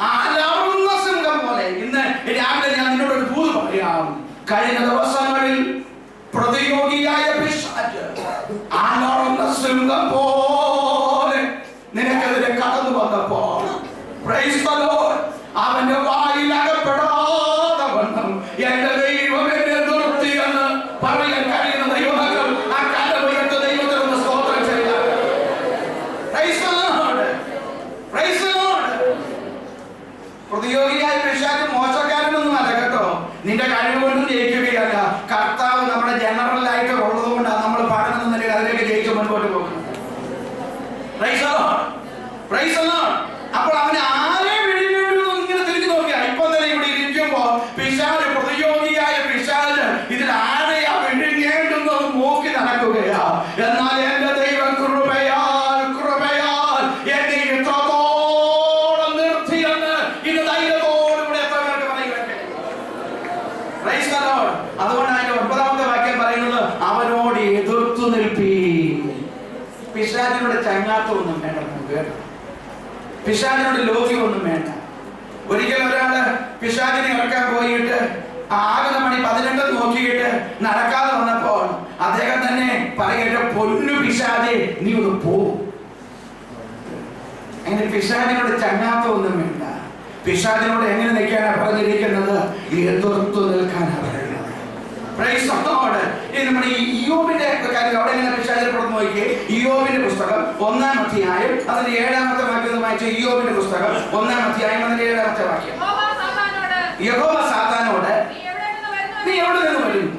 അലറുന്ന സിംഹം പോലെ. ഇന്ന് രാവിലെ ഞാൻ നിന്നോട് ഒരു ദൂത് പറയാം. കഴിഞ്ഞ ദിവസങ്ങളിൽ പ്രതിയോഗിയായ പിശാച് അലറുന്ന സിംഹം പോലെ നിനക്കെതിരെ കടന്നു വന്നപ്പോൾ, Praise the Lord, അവന്റെ വായിൽ അകപ്പെടാതെ വണ്ണം എന്റെ ദൈവം എന്നെ നിർത്തിയെന്ന് പറയാൻ കഴിയുന്ന ദൈവമക്കൾ ആ കലവയത്ത് ദൈവത്തിനൊന്ന് സ്തോത്രം ചെയ്യാം. Praise the Lord. Praise the Lord. പ്രതിയോഗിയായ പിശാച് മോശക്കാരനൊന്നും അല്ല കേട്ടോ. നിന്റെ കഴിവുകൊണ്ടും ജയിക്കുകയല്ല. കർത്താവ് നമ്മുടെ ജനറലായിട്ട് ഉള്ളത് കൊണ്ടാണ് നമ്മൾ പഠനം നിലയിൽ അതിലേക്ക് ജയിച്ച് മുൻപോട്ട് പോകുന്നത്. Praise the Lord. Praise the Lord. അപ്പോൾ അവന് ആരെ വിഴുങ്ങേണ്ടു ഇങ്ങനെ തിരിഞ്ഞു നോക്കിയാ. ഇപ്പൊ തന്നെ ഇവിടെ ഇരിക്കുമ്പോ പിശാച്, പ്രതിയോഗിയായ പിശാച് ഇതിൽ ആരെയാ വിഴുങ്ങേണ്ടുന്നത് നോക്കി നടക്കുകയാ. എന്നാൽ എന്റെ ദൈവം കൃപയാൽ എന്നെ ഇത്രത്തോളം നിർത്തിയെന്ന് ഇത് ധൈര്യത്തോടുകൂടി എത്രപേർക്ക് പറയുകയൊക്കെ. Praise the Lord. അതുകൊണ്ടാണ് അതിന്റെ 9-ാമത്തെ വാക്യം പറയുന്നത്, അവനോട് എതിർത്തു നിൽപ്പീൻ. പിശാചിനോട് ചങ്ങാത്തമൊന്നും വേണ്ട നമുക്ക്. പിശാചിനോട് ലോക്യമൊന്നും വേണ്ട. ഒരിക്കൽ ഒരാള് പിശാചിനെ ഇറക്കാൻ പോയിട്ട് ആകുന്ന മണി 18 നോക്കിയിട്ട് നടക്കാതെ വന്നപ്പോൾ അദ്ദേഹം തന്നെ പറയട്ടെ, പൊന്നു പിശാചെ നീ ഒന്ന് പോ. അങ്ങനെ പിശാചിനോട് ചങ്ങാത്തമൊന്നും വേണ്ട. പിശാചിനോട് എങ്ങനെ നിൽക്കാനാണ് പറഞ്ഞിരിക്കുന്നത്? എതിർത്തു നിൽക്കാനാണ് പറയുന്നത്. Praise the Lord. ഇനി നമ്മുടെ ഈ ഇയ്യോബിന്റെ കാര്യം അവിടെ എങ്ങനെ പിശാചിനെ പുറത്ത് നോക്കിയേ. ഇയ്യോബിന്റെ പുസ്തകം 1-ാം അധ്യായം അതിന്റെ 7-ാമത്തെ വാക്യം വായിച്ച ഇയ്യോബിന്റെ പുസ്തകം 1-ാം അധ്യായം അതിന്റെ 7-ാമത്തെ വാക്യം. യഹോവ സാത്താനോട് നീ എവിടെ നിന്ന് വരും?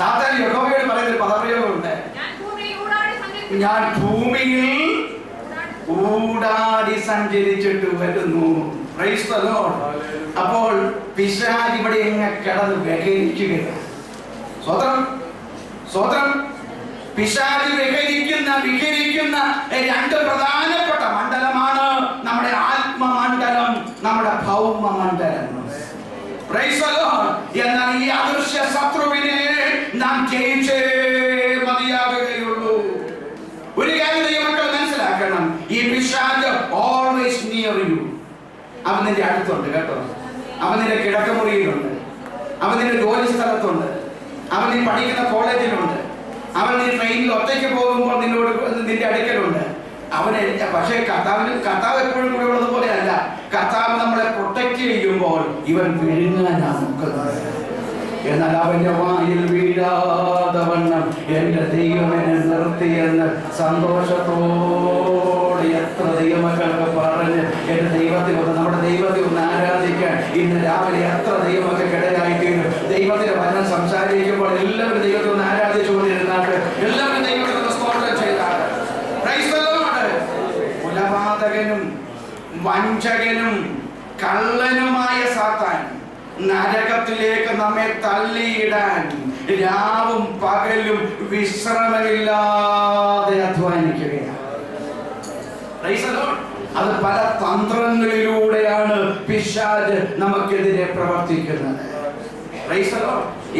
സാത്താൻ യഹോവയോട് പറയുന്ന ഒരു പദപ്രയോഗമുണ്ട്. ഞാൻ ഭൂമിയിൽ ഊടാടി സഞ്ചരിച്ചിട്ട് വരുന്നു. Praise the Lord. അപ്പോൾ പിശാച് ഇവിടെ എങ്ങനെ കിടന്ന് വിഹരിക്കുകയാണ്. സ്വതന്ത്രം പിശാച് വിഹരിക്കുന്ന രണ്ട് പ്രധാനപ്പെട്ട മണ്ഡലമാണ് നമ്മുടെ ആത്മമണ്ഡലം, നമ്മുടെ ഭൗമമണ്ഡലം. Praise the Lord. എന്നാൽ ഈ അദൃശ്യ ശത്രുവിനെ നാം ജയിച്ചേ മതിയാകുകയുള്ളൂ. ഒരു കാര്യം ദൈവമക്കൾ മനസ്സിലാക്കണം, ഈ പിശാച് ഓൾവേസ് നിയർ യു. അവൻ നിന്റെ അടുത്തുണ്ട് കേട്ടോ. അവൻ നിന്റെ കിടക്കമുറിയിലുണ്ട്, അവൻ നിന്റെ ജോലി സ്ഥലത്തുണ്ട്, അവൻ നീ പഠിക്കുന്ന കോളേജിലുണ്ട്, അവൻ നീ ട്രെയിനിൽ ഒറ്റയ്ക്ക് പോകുമ്പോൾ നിന്റെ അടുക്കലുണ്ട്. അവന് പക്ഷേ കർത്താവ് എപ്പോഴും കൂടെ ഉള്ളതുപോലെ അല്ല. കർത്താവ് നമ്മളെ പ്രൊട്ടക്ട് ചെയ്യുമ്പോൾ ഇവൻ വിഴുങ്ങാനാണ് നോക്കുന്നത്. എന്നാൽ അവന്റെ വായിൽ വീഴാതെ വണ്ണം എന്റെ ദൈവം എന്നെ നിർത്തിയെന്ന് സന്തോഷത്തോടെ എത്ര ദൈവമക്കൾക്ക് പറഞ്ഞ് എന്റെ ദൈവത്തെ നമ്മുടെ ദൈവത്തെ ഒന്ന് ആരാധിക്കാൻ ഇന്ന് രാവിലെ എത്ര ദൈവമക്കൾക്ക് ഇടയായിത്തീരും. ദൈവത്തിന്റെ വചനം സംസാരിക്കുമ്പോൾ എല്ലാവരും ദൈവത്തെ ഒന്ന് ആരാധിച്ചുകൊണ്ടിരുന്നാട്ട്, എല്ലാവരും ദൈവത്തെ സ്തോത്രം ചെയ്താണ്. കൊലപാതകനും വഞ്ചകനും കള്ളനുമായ സാത്താൻ നരകത്തിലേക്ക് നമ്മെ തള്ളിയിടാൻ രാവും പകലും വിശ്രമമില്ലാതെ അധ്വാനിക്കുകയാണ്. അത് പല തന്ത്രങ്ങളിലൂടെയാണ് പിശാച് നമുക്കെതിരെ പ്രവർത്തിക്കുന്നത്.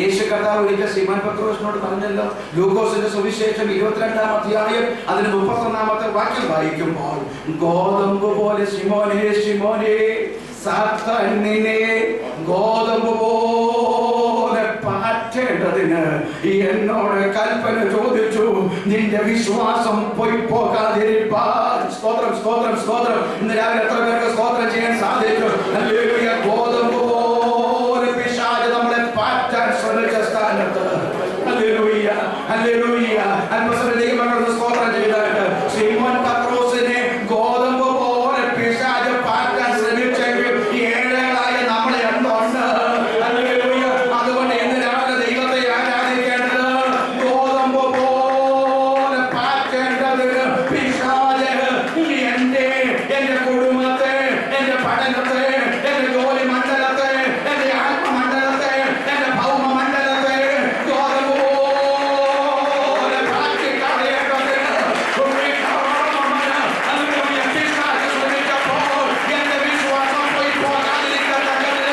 യേശു കർത്താവ് ഒരിക്കൽ ശിമോൻ പത്രോസിനോട് പറഞ്ഞല്ലോ, ലൂക്കോസിന്റെ സുവിശേഷം 22-ാം അധ്യായം അതിന് 31-ാമത്തെ വാക്യം വായിക്കുമ്പോൾ, ഗോതമ്പ് പോലെ ശിമോനേ ശിമോനേ സാത്താൻ നിന്നെ ഗോതമ്പ് പോലെ പാറ്റേണ്ടതിന് എന്നോട് കൽപ്പന ചോദിച്ചു, നിന്റെ വിശ്വാസം പോയി പോകാതിരിപ്പാൻ. സ്തോത്രം സ്തോത്രം സ്തോത്രം. ഇന്ന് രാവിലെ എത്ര പേർക്ക് സ്തോത്രം ചെയ്യാൻ സാധിച്ചു? ഹല്ലേലൂയ. ഗോതമ്പ് പോലെ പിശാച് നമ്മളെ പാറ്റാൻ ശ്രമിച്ച സ്ഥാനത്ത് ഹല്ലേലൂയ ഹല്ലേലൂയ അത്ഭുതം സ്തോത്രം ചെയ്തിട്ട് ശിമോൻ പത്രോസിനെ ഗോതമ്പ് പോലെ പിശാച് പാറ്റാൻ ശ്രമിച്ചെങ്കിൽ ഏഴകളായ നമ്മളെ എന്തുണ്ട്? ഹല്ലേലൂയ. അതുകൊണ്ട് ഇന്ന് രാവിലെ ദൈവത്തെ ആരാധിക്കേണ്ടത് ഗോതമ്പ് പോലെ പാറ്റേണ്ടതിന് പിശാച് എന്റെ കുടുംബത്തെ, എന്റെ പഠനത്തെ, എന്റെ ജോലി മണ്ഡലത്തെ, എന്റെ ആത്മമണ്ഡലത്തെ, എന്റെ ഭൗമ മണ്ഡലത്തെ ഗോതമ്പ് പോലെ പാറ്റിക്കളയേണ്ടതിന് പിശാച് ശ്രമിച്ചപ്പോൾ എന്റെ വിശ്വാസം പോയി പോകാതിരിക്കത്തക്കതിൽ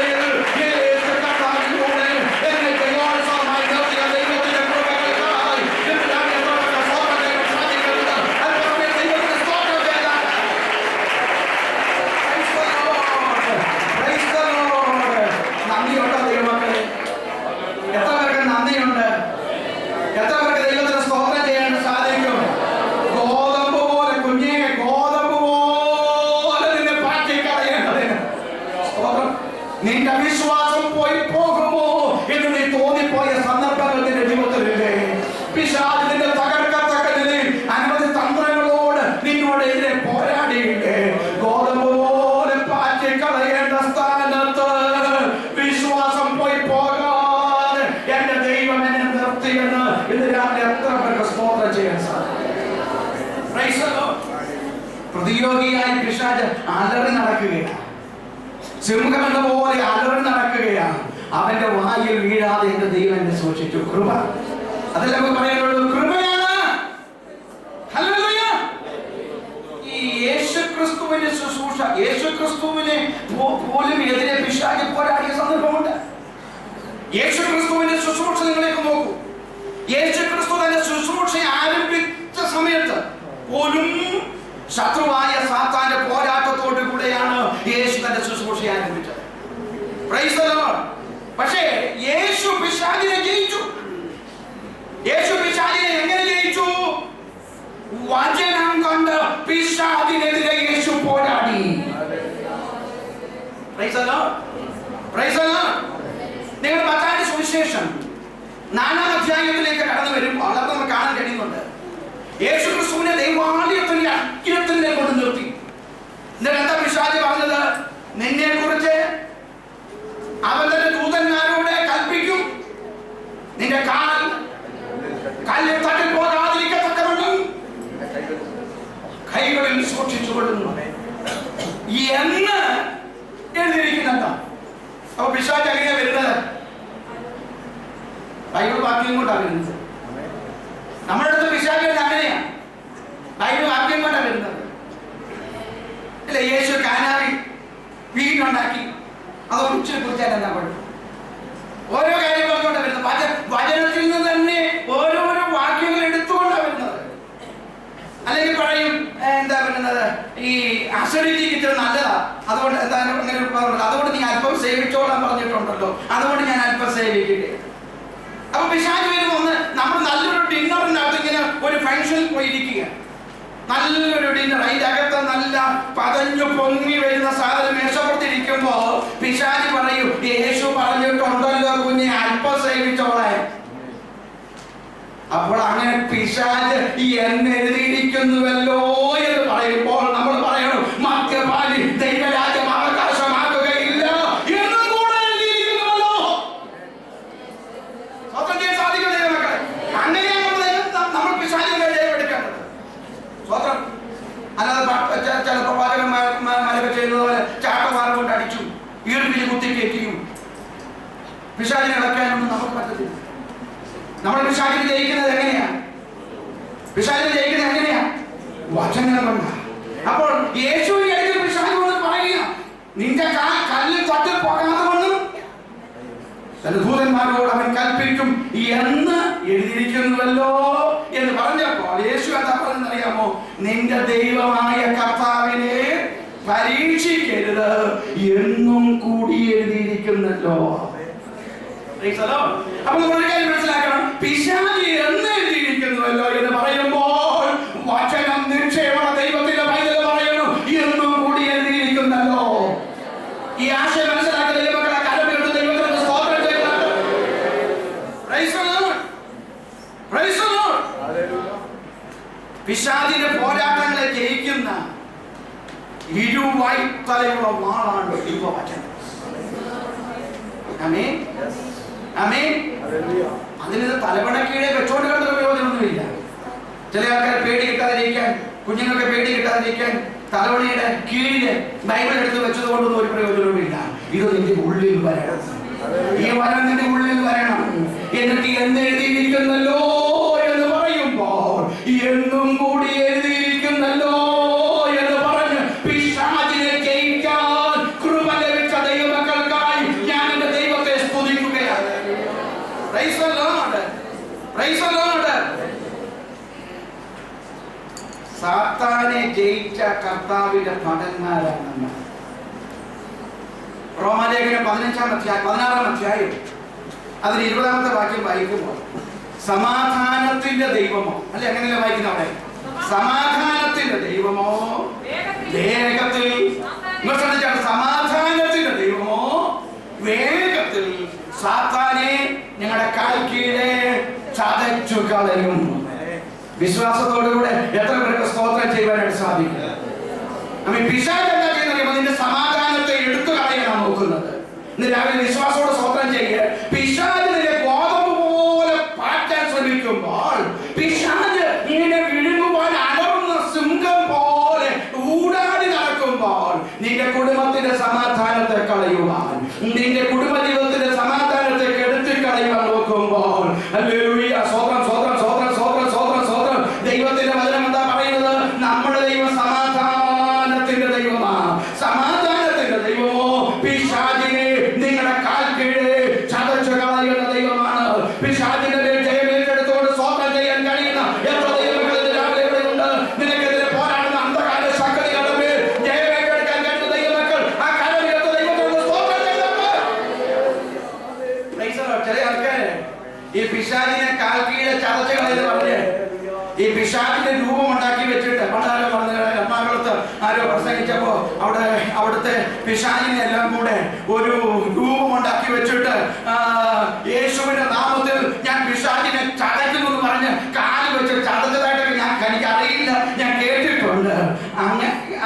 യേശു കർത്താവിലൂടെ എന്നെ ജയോത്സവമായി നിർത്തിയ ദൈവത്തിന്റെ കൃപകൾക്കായി ഇന്ന് രാവിലെ സ്തോത്രം ചെയ്യാൻ സാധിക്കുന്നത്. അതുപോലെ ദൈവത്തിന് സ്തോത്രം ചെയ്താൽ നന്ദിയുണ്ടോ ദൈവമക്കളെ? എത്ര പേർക്ക് നന്ദിയുണ്ട്? എത്ര പേർക്ക് ദൈവത്തിന് സ്തോത്രം ചെയ്യാൻ സാധിക്കും? ഗോതമ്പ് പോലെ കുഞ്ഞേ, ഗോതമ്പ് പോലെ നിന്നെ പാറ്റിക്കളയേണ്ടതിന് സ്തോത്രം. നിന്റെ വിശ്വാസം പോയി പോകുമോ എന്ന് നീ തോന്നിപ്പോയ സന്ദർഭങ്ങൾ നിന്റെ ജീവിതത്തിലില്ലേ? പിശാച് നിന്നെ തകർക്കത്തക്ക നിലയിൽ അനവധി തന്ത്രങ്ങളോട് നിന്നോട് എതിരെ പോരാടിയില്ലേ? ഗോതമ്പ് പോലെ പാറ്റിക്കളയേണ്ട സ്ഥാനത്ത് വിശ്വാസം പോയി പോകാതെ എന്റെ ദൈവം എന്നെ നിർത്തിയെന്ന് ഇന്ന് രാവിലെ എത്ര പേർക്ക് സ്തോത്രം ചെയ്യാൻ സാധിക്കും? പ്രതിയോഗിയായി പിശാച് അലറി നടക്കുകയാണ്. സിംഹം എന്ന പോലെ അലറി നടക്കുകയാണ്. അവന്റെ വായിൽ വീഴാതെ എന്റെ ദൈവം എന്നെ സൂക്ഷിച്ചു. കൃപ, അതല്ല നമുക്ക് പറയാനുള്ളൂ, കൃപയാണ്. ഹല്ലേലൂയ. ഈ യേശുക്രിസ്തുവിന്റെ ശുശ്രൂഷ, യേശുക്രിസ്തുവിനെ പോലും എതിരെ പിശാച് പോരാടിയ സന്ദർഭമുണ്ട്. യേശുക്രിസ്തുവിന്റെ ശുശ്രൂഷ നിങ്ങളേക്ക് നോക്കൂ. യേശുക്രിസ്തു തന്റെ ശുശ്രൂഷ ആരംഭിച്ച സമയത്ത് പോലും ശത്രുവായ സാത്താന്റെ പോരാട്ടത്തോടു കൂടെയാണ് യേശു തന്റെ ശുശ്രൂഷ ആരംഭിച്ചത്. Price the Lord. പക്ഷേ യേശു പിശാചിനെ ജയിച്ചു. യേശു പിശാചിനെ എങ്ങനെ ജയിച്ചു? വചനം കൊണ്ട് പിശാചിനെതിരെ യേശു പോരാടി. Price the Lord. Praise the Lord. നിങ്ങൾ മത്തായിയുടെ സുവിശേഷം 4-ാം അധ്യായത്തിലേക്ക് കടന്നു വരുമ്പോൾ അത് നമുക്ക് കാണാൻ കഴിയുന്നുണ്ട്. യേശു ക്രിസ്തുവിനെ ദൈവാലയത്തിന്റെ അക്കിരത്തിനെ കൊണ്ട് നിർത്തി. എന്നിട്ട് എന്താ പിശാച് പറഞ്ഞത്? നിന്നെ കുറിച്ച് അവൻ തന്റെ ദൂതന്മാരോട് കൽപ്പിക്കും, നിന്റെ കാൽ കല്ലിൽ തട്ടിൽ പോകാതിരിക്കത്തക്കവണ്ണം കൈകളിൽ സൂക്ഷിച്ചുകൊള്ളുന്നു എന്ന് എഴുതിയിരിക്കുന്നുണ്ടോ? അപ്പൊ പിശാച് എങ്ങനെയാ വരുന്നത്? ബൈബിൾ വാക്യം കൊണ്ടാണ് വരുന്നത്. നമ്മുടെ അടുത്ത് പിശാച് അങ്ങനെയാ, ബൈബിൾ വാക്യം കൊണ്ടാണ് വരുന്നത്. അല്ലെ, യേശു കാനാവിൽ വീടുണ്ടാക്കി, അത് ഒഴിച്ചു കുറിച്ചാൽ എന്താ കുഴപ്പം? ഓരോ കാര്യം പറഞ്ഞുകൊണ്ടാണ് വരുന്നത്. വചനത്തിൽ നിന്ന് തന്നെ ഓരോരോ വാക്യങ്ങൾ എടുത്തുകൊണ്ടാണ് വരുന്നത്. അല്ലെങ്കിൽ പറയും എന്താ പറയുന്നത്, ഈ അസിഡിറ്റി ഇത്ര നല്ലതാ, അതുകൊണ്ട് എന്താ അങ്ങനെ അതുകൊണ്ട് നീ അല്പം സേവിച്ചോളാൻ പറഞ്ഞിട്ടുണ്ടല്ലോ, അതുകൊണ്ട് ഞാൻ അല്പം സേവിക്കുകയാണ്. അപ്പൊ പിശാച് വരുമ്പോൾ നമ്മൾ നല്ലൊരു ഡിന്നറിനകത്ത് ഇങ്ങനെ ഒരു ഫംഗ്ഷനിൽ പോയിരിക്കുക, നല്ലൊരു ഡിന്നർ, അതിന്റെ അകത്ത് നല്ല പതഞ്ഞു പൊങ്ങി വരുന്ന സാധനം മേശപ്പുറത്തിരിക്കുമ്പോ പിശാച് പറയും, യേശു പറഞ്ഞിട്ടുണ്ടല്ലോ കുഞ്ഞെ അല്പം സേവിച്ചോളെ. അപ്പോൾ അങ്ങനെ പിശാച് എന്ന് എഴുതിയിരിക്കുന്നുവല്ലോ എന്ന് പറയുമ്പോൾ നമ്മൾ പറയണം, മദ്യപാനി ദൈവരാജ്യം അവകാശമാക്കുകയില്ല എന്നും കൂടെ എഴുതിയിരിക്കുന്നുവല്ലോ. സ്വന്തം ചെയ്യാൻ സാധിക്കുന്നില്ല മക്കളെ. അങ്ങനെയാണ് നമ്മൾ പിശാചിനെ ജയമെടുക്കേണ്ടത്. സ്വന്തം അല്ലാതെ ചില പ്രവാചകന്മാരൊക്കെ ചെയ്യുന്നത് പോലെ ചാട്ടവാറ കൊണ്ട് അടിച്ചു ഈർപ്പിൽ കുത്തി കയറ്റിയും പിശാചിനെ ഇളക്കാനൊന്നും നമുക്ക് പറ്റത്തില്ല. നമ്മൾ പിശാചിനെ ജയിക്കുന്നത് എങ്ങനെയാ? പിശാചിനെ ജയിക്കുന്നത് എങ്ങനെയാ? വചനം കൊണ്ടാ. അപ്പോൾ യേശു ഈ ഇടയ്ക്ക് പിശാച് കൊണ്ട് പറയുക, നിന്റെ കല്ലിൽ തട്ടിൽ പോകാതെ കൊണ്ടും ദൂതന്മാരോട് അവൻ കൽപ്പിക്കും എന്ന് എഴുതിയിരിക്കുന്നുവല്ലോ എന്ന് പറഞ്ഞപ്പോൾ യേശു എന്താ പറഞ്ഞറിയാമോ? നിന്റെ ദൈവമായ കർത്താവിനെ പരീക്ഷിക്കരുത് എന്നും കൂടി എഴുതിയിരിക്കുന്നല്ലോ. അപ്പൊ നമ്മൾ ഒരു കാര്യം മനസ്സിലാക്കണം, പിശാച് എന്ന് എഴുതിയിരിക്കുന്നുവല്ലോ എന്ന് പറയുമ്പോൾ വചനം നിക്ഷേപണ ദൈവത്തിന്റെ പൈതൽ പറയുന്നു എന്നും കൂടി എഴുതിയിരിക്കുന്നല്ലോ. ഈ ആശയം മനസ്സിലാക്കുന്ന ദൈവമക്കളെ കരമെടുത്ത് ദൈവത്തിന്റെ സ്തോത്രം ചെയ്യുന്നത്. പിശാചിന്റെ പോരാട്ടങ്ങളെ ജയിക്കുന്ന ഇരുവായ്ത്തലയുള്ള വാളാണ് ദൈവവചനം. ആമേൻ, ആമേൻ. അതിന് തലവണ കീഴെ വെച്ചോണ്ട് കിടന്ന പ്രയോജനമൊന്നുമില്ല. ചില ആൾക്കാർ പേടി കിട്ടാതിരിക്കാൻ, കുഞ്ഞുങ്ങൾക്ക് പേടി കിട്ടാതിരിക്കാൻ തലവണയുടെ കീഴില് ബൈബിൾ എടുത്ത് വെച്ചത് കൊണ്ടൊന്നും ഒരു പ്രയോജനവുമില്ല. ഇത് നിന്റെ ഉള്ളിൽ വരണം. ഈ വരം നിന്റെ ഉള്ളിൽ വരണം. എന്നിട്ട് എന്ന് എഴുതിയിരിക്കുന്നല്ലോ എന്ന് പറയുമ്പോൾ എന്നും കൂടി എഴുതിയിരിക്കുന്നല്ലോ എന്ന് പറഞ്ഞ് പിശാചിനെ ജയിക്കാൻ കൃപ ലഭിച്ച ദൈവമക്കൾക്കായി ഞാൻ എന്റെ ദൈവത്തെ സ്തുതിക്കുകയാണ്. Praise the Lord, praise the Lord. സാത്താനെ ജയിച്ച കർത്താവിന്റെ ഭടന്മാരാണ്. റോമാലേഖനം 16-ാം അധ്യായം അതിന് 20-ാമത്തെ വാക്യം വായിക്കുമ്പോൾ സമാധാനത്തിന്റെ ദൈവമോ, അല്ലെ അങ്ങനെയല്ല വായിക്കുന്ന അവിടെ, സമാധാനത്തിന്റെ ദൈവമോ വേഗത്തിൽ, സമാധാനത്തിന്റെ ദൈവമോ വേഗത്തിൽ സാത്താനെ ഞങ്ങളുടെ കാൽ കീഴെ ചതച്ചു കളയും. വിശ്വാസത്തോടുകൂടെ എത്ര പേർക്ക് സ്തോത്രം ചെയ്യുവാനായിട്ട് സാധിക്കും? പിശാച് എന്താ ചെയ്യുന്നത്? നിന്റെ സമാധാനത്തെ എടുത്തു കളയാനാണ് നോക്കുന്നത്. ഇന്ന് രാവിലെ വിശ്വാസത്തോടെ സ്തോത്രം ചെയ്യുക. പിശാച് നിന്റെ ഗോതമ്പ് പോലെ പാറ്റാൻ ശ്രമിക്കുമ്പോൾ, പിശാച് ഇങ്ങനെ വിഴുങ്ങുവാൻ അലറുന്ന സിംഹം പോലെ ഊടാടി നടക്കുമ്പോൾ, നിന്റെ കുടുംബത്തിന്റെ സമാധാനത്തെ കളയുവാൻ, നിന്റെ കുടുംബ ജീവിതത്തിന്റെ സമാധാനത്തെ കെടുത്തി കളയുവാൻ നോക്കുമ്പോൾ, ഹല്ലേലൂയ, സ്തോത്രം, സ്തോത്രം, സ്തോത്രം, സ്തോത്രം, സ്തോത്രം, സ്തോത്രം. ദൈവത്തിന്റെ വചനം എന്താ പറയുന്നത്? നമ്മുടെ ദൈവം സമാധാനത്തിന്റെ ദൈവമാണ്. സമാധാനത്തിന്റെ ദൈവമോ പിശാചിനെ നിങ്ങളുടെ കാൽ കീഴെ ചതച്ചു കളയുന്ന ദൈവമാണ്. പിശാചിന്റെ ജയം ഏറ്റെടുത്തുകൊണ്ട് സ്തോത്രം ചെയ്യാൻ കഴിയുന്ന എത്ര ദൈവങ്ങൾ രാവിലെ ഇവിടെയുണ്ട്. നിനക്കെതിരെ പോരാടുന്ന അന്ധകാര ശക്തികളുടെ മേൽ ജയം ഏറ്റെടുക്കാൻ കഴിയുന്ന ദൈവമക്കൾ ആ കരമെടുത്ത ദൈവത്തോട് സ്തോത്രം ചെയ്യുന്നുണ്ട്. ചില ആൾക്കാര് ഈ പിശാചിനെ കാൽ കീഴെ ചതച്ചു കളയെന്ന് പറഞ്ഞ് ഈ പിശാചിന്റെ രൂപം ഉണ്ടാക്കി വെച്ചിട്ട്, പണ്ടാരോ പറഞ്ഞ എറണാകുളത്ത് ആരോ പ്രസംഗിച്ചപ്പോ അവിടുത്തെ പിശാചിനെ എല്ലാം കൂടെ ഒരു രൂപം ഉണ്ടാക്കി വെച്ചിട്ട് യേശുവിന്റെ നാമത്തിൽ ഞാൻ പിശാചിനെ ചതയ്ക്കുന്നു എന്ന് പറഞ്ഞ് കാല് വെച്ച് ചതച്ചതായിട്ടൊക്കെ എനിക്ക് അറിയില്ല, ഞാൻ കേട്ടിട്ടുണ്ട്.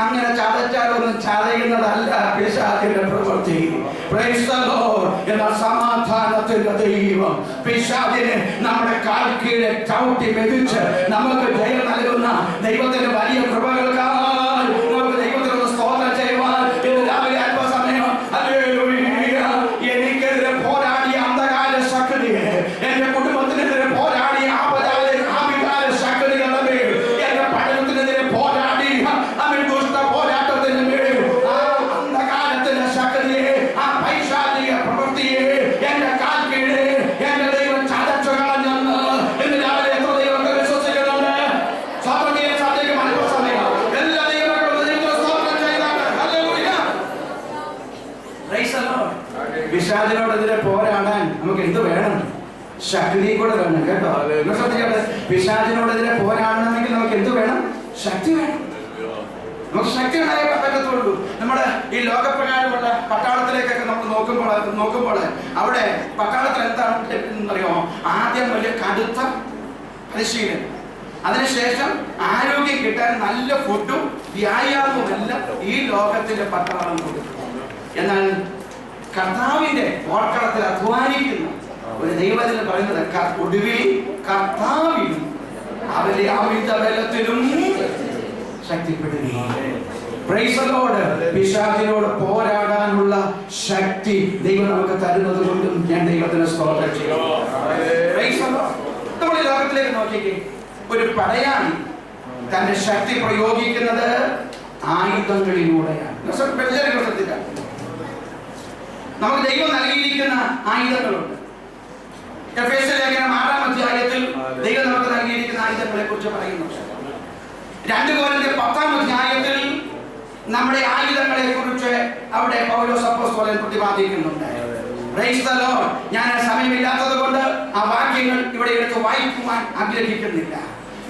അങ്ങനെ ചതച്ചാലൊന്നും ചതയുന്നതല്ല പിശാചിന്റെ പ്രവൃത്തി. Price the Lord. എന്നാൽ സമാധാനത്തിന്റെ ദൈവം പിശാചിനെ നമ്മുടെ കാൽ കീഴെ ചവിട്ടി മെതിച്ച് നമുക്ക് ജയം നൽകുന്ന ദൈവത്തിന്റെ വലിയ കൃപകൾക്കായി നമുക്ക് ദൈവത്തിനോട് സ്തോത്രം ചെയ്യുവാൻ ഇന്ന് രാവിലെ അല്പസമയം ഹല്ലേലൂയ. എനിക്കെതിരെ പോരാടിയ അന്ധകാര ശക്തിയെ, എന്റെ കുടുംബത്തിനെതിരെ പോരാടിയ ആഭിചാര ശക്തികളുടെ മേൽ, എന്റെ പഠനത്തിനെതിരെ പോരാടി ദുഷ്ട പോരാട്ടത്തിന് മേൽ, ആ അന്ധകാരത്തിന്റെ ശക്തിയെ, ആ പൈശാചിക പ്രവൃത്തിയെ എന്റെ കാൽ കീഴെ എന്റെ ദൈവം ചതച്ചു കളഞ്ഞെന്ന് ഇന്ന് രാവിലെ എത്ര ദൈവത്തെ വിശ്വസിക്കുന്നുണ്ട്? സ്വാതന്ത്ര്യം സാധിക്കും. അല്പസമയം Praise the Lord. പിശാചിനോടെതിരെ പോരാടാൻ നമുക്ക് എന്ത് വേണം? ശക്തി കൂടെ വേണം കേട്ടോ. പിശാചിനോടെതിരെ പോരാടണമെങ്കിൽ നമുക്ക് എന്ത് വേണം? ശക്തി വേണം. നമുക്ക് ശക്തി ഉണ്ടായേ പറ്റത്തുള്ളൂ. നമ്മുടെ ഈ ലോകപ്രകാരമുള്ള പട്ടാളത്തിലേക്കൊക്കെ നമ്മൾ നോക്കുമ്പോൾ അവിടെ പട്ടാളത്തിൽ എന്താണ് എന്നറിയോ? ആദ്യം വലിയ കടുത്ത പരിശീലനം, അതിനുശേഷം ആരോഗ്യം കിട്ടാൻ നല്ല ഫുഡും വ്യായാമവും എല്ലാം ഈ ലോകത്തിന്റെ പട്ടാളം കൊടുക്കും. എന്നാൽ കർത്താവിന്റെ പോർക്കളത്തിൽ അധ്വാനിക്കുന്ന ഒരു ദൈവത്തിന് പറയുന്നത് ഒടുവിൽ കർത്താവിനും അവന്റെ അമിത ബലത്തിലും ശക്തിപ്പെടുകയും. Praise the Lord. പിശാചിനോട് പോരാടാനുള്ള ശക്തി ദൈവം നമുക്ക് തരുന്നത് കൊണ്ടും ഞാൻ ദൈവത്തിന് സ്തോത്രം ചെയ്യുന്നു. Praise the Lord. നമ്മൾ ഈ ലോകത്തിലേക്ക് നോക്കിക്കേ, ഒരു പടയാളി തന്റെ ശക്തി പ്രയോഗിക്കുന്നത് ആയുധങ്ങളിലൂടെയാണ്. നമുക്ക് ദൈവം നൽകിയിരിക്കുന്ന ആയുധങ്ങളുണ്ട്. എഫേസ്യ ലേഖനം 6-ാം അധ്യായത്തിൽ ദൈവം നമുക്ക് നൽകിയിരിക്കുന്ന ആയുധങ്ങളെ കുറിച്ച് പറയുന്നുണ്ട്. 2 കൊരിന്ത്യർ 10-ാം അധ്യായത്തിൽ നമ്മുടെ ആയുധങ്ങളെ കുറിച്ച് അവിടെ പൗലോസ് അപ്പോസ്തലൻ പ്രതിപാദിക്കുന്നുണ്ട്. Price the Lord. ഞാൻ സമയമില്ലാത്തത് കൊണ്ട് ആ വാക്യങ്ങൾ ഇവിടെ എടുത്ത് വായിക്കുവാൻ ആഗ്രഹിക്കുന്നില്ല.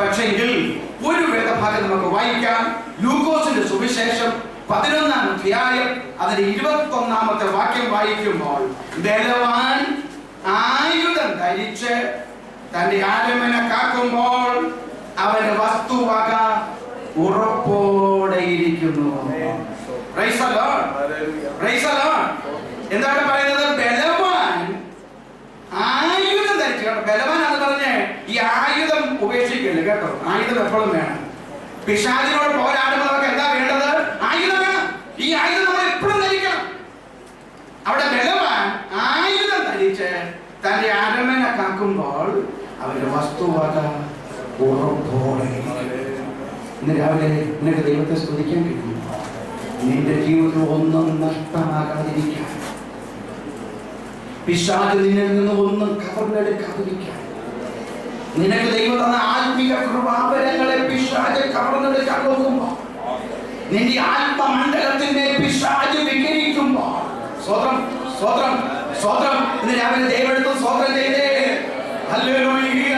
പക്ഷെങ്കിൽ ഒരു വേദഭാഗം നമുക്ക് വായിക്കാം. ലൂക്കോസിന്റെ സുവിശേഷം 11-ാം അധ്യായം അതിന്റെ 21-ാമത്തെ വാക്യം വായിക്കുമ്പോൾ, ബലവാൻ ആയുധം ധരിച്ച് തന്റെ ആരമന കാക്കുമ്പോൾ അവന്റെ വസ്തുവക ഉറപ്പോടെ ഇരിക്കുന്നു. Price the Lord. Praise the Lord. എന്താണ് പറയുന്നത്? ബലവാൻ ആയുധം ധരിച്ചു. കേട്ടോ, ബലവാൻ എന്ന് പറഞ്ഞ് ഈ ആയുധം ഉപേക്ഷിക്കില്ല കേട്ടോ. ആയുധം എപ്പോഴും വേണം. പിശാചിനോട് പോരാടുന്നവർക്ക് എന്താ വേണ്ടത്? ആയുധം വേണം. ഈ ആയുധം നമ്മൾ എപ്പോഴും ധരിക്കണം. അവിടെ ബലവാൻ ആയുധം ധരിച്ച് തന്റെ അരമന കാക്കുമ്പോൾ അവരുടെ വസ്തുവക ഉറപ്പോടെ. ഇന്ന് രാവിലെ നിനക്ക് ദൈവത്തെ സ്തുതിക്കാൻ കഴിയും. നിന്റെ ജീവിതത്തിൽ ഒന്നും നഷ്ടമാകാതിരിക്കാൻ, പിശാച് നിന്നിൽ നിന്ന് ഒന്നും കവർന്നെടുക്കാതിരിക്കാൻ, നിനക്ക് ദൈവം തന്ന ആത്മീയ കൃപാവരങ്ങളെ പിശാച് കവർന്നെടുക്കാൻ നോക്കുമ്പോൾ, നിന്റെ ആത്മമണ്ഡലത്തിന്റെ പിശാച് വികരിക്കുമ്പോൾ, സ്വതന്ത്രം സ്വതന്ത്രം സ്വതന്ത്രം ഇന്ന് രാവിലെ ദൈവമെടുത്ത് സ്വതന്ത്രം ചെയ്തേ. ഹല്ലേലൂയ.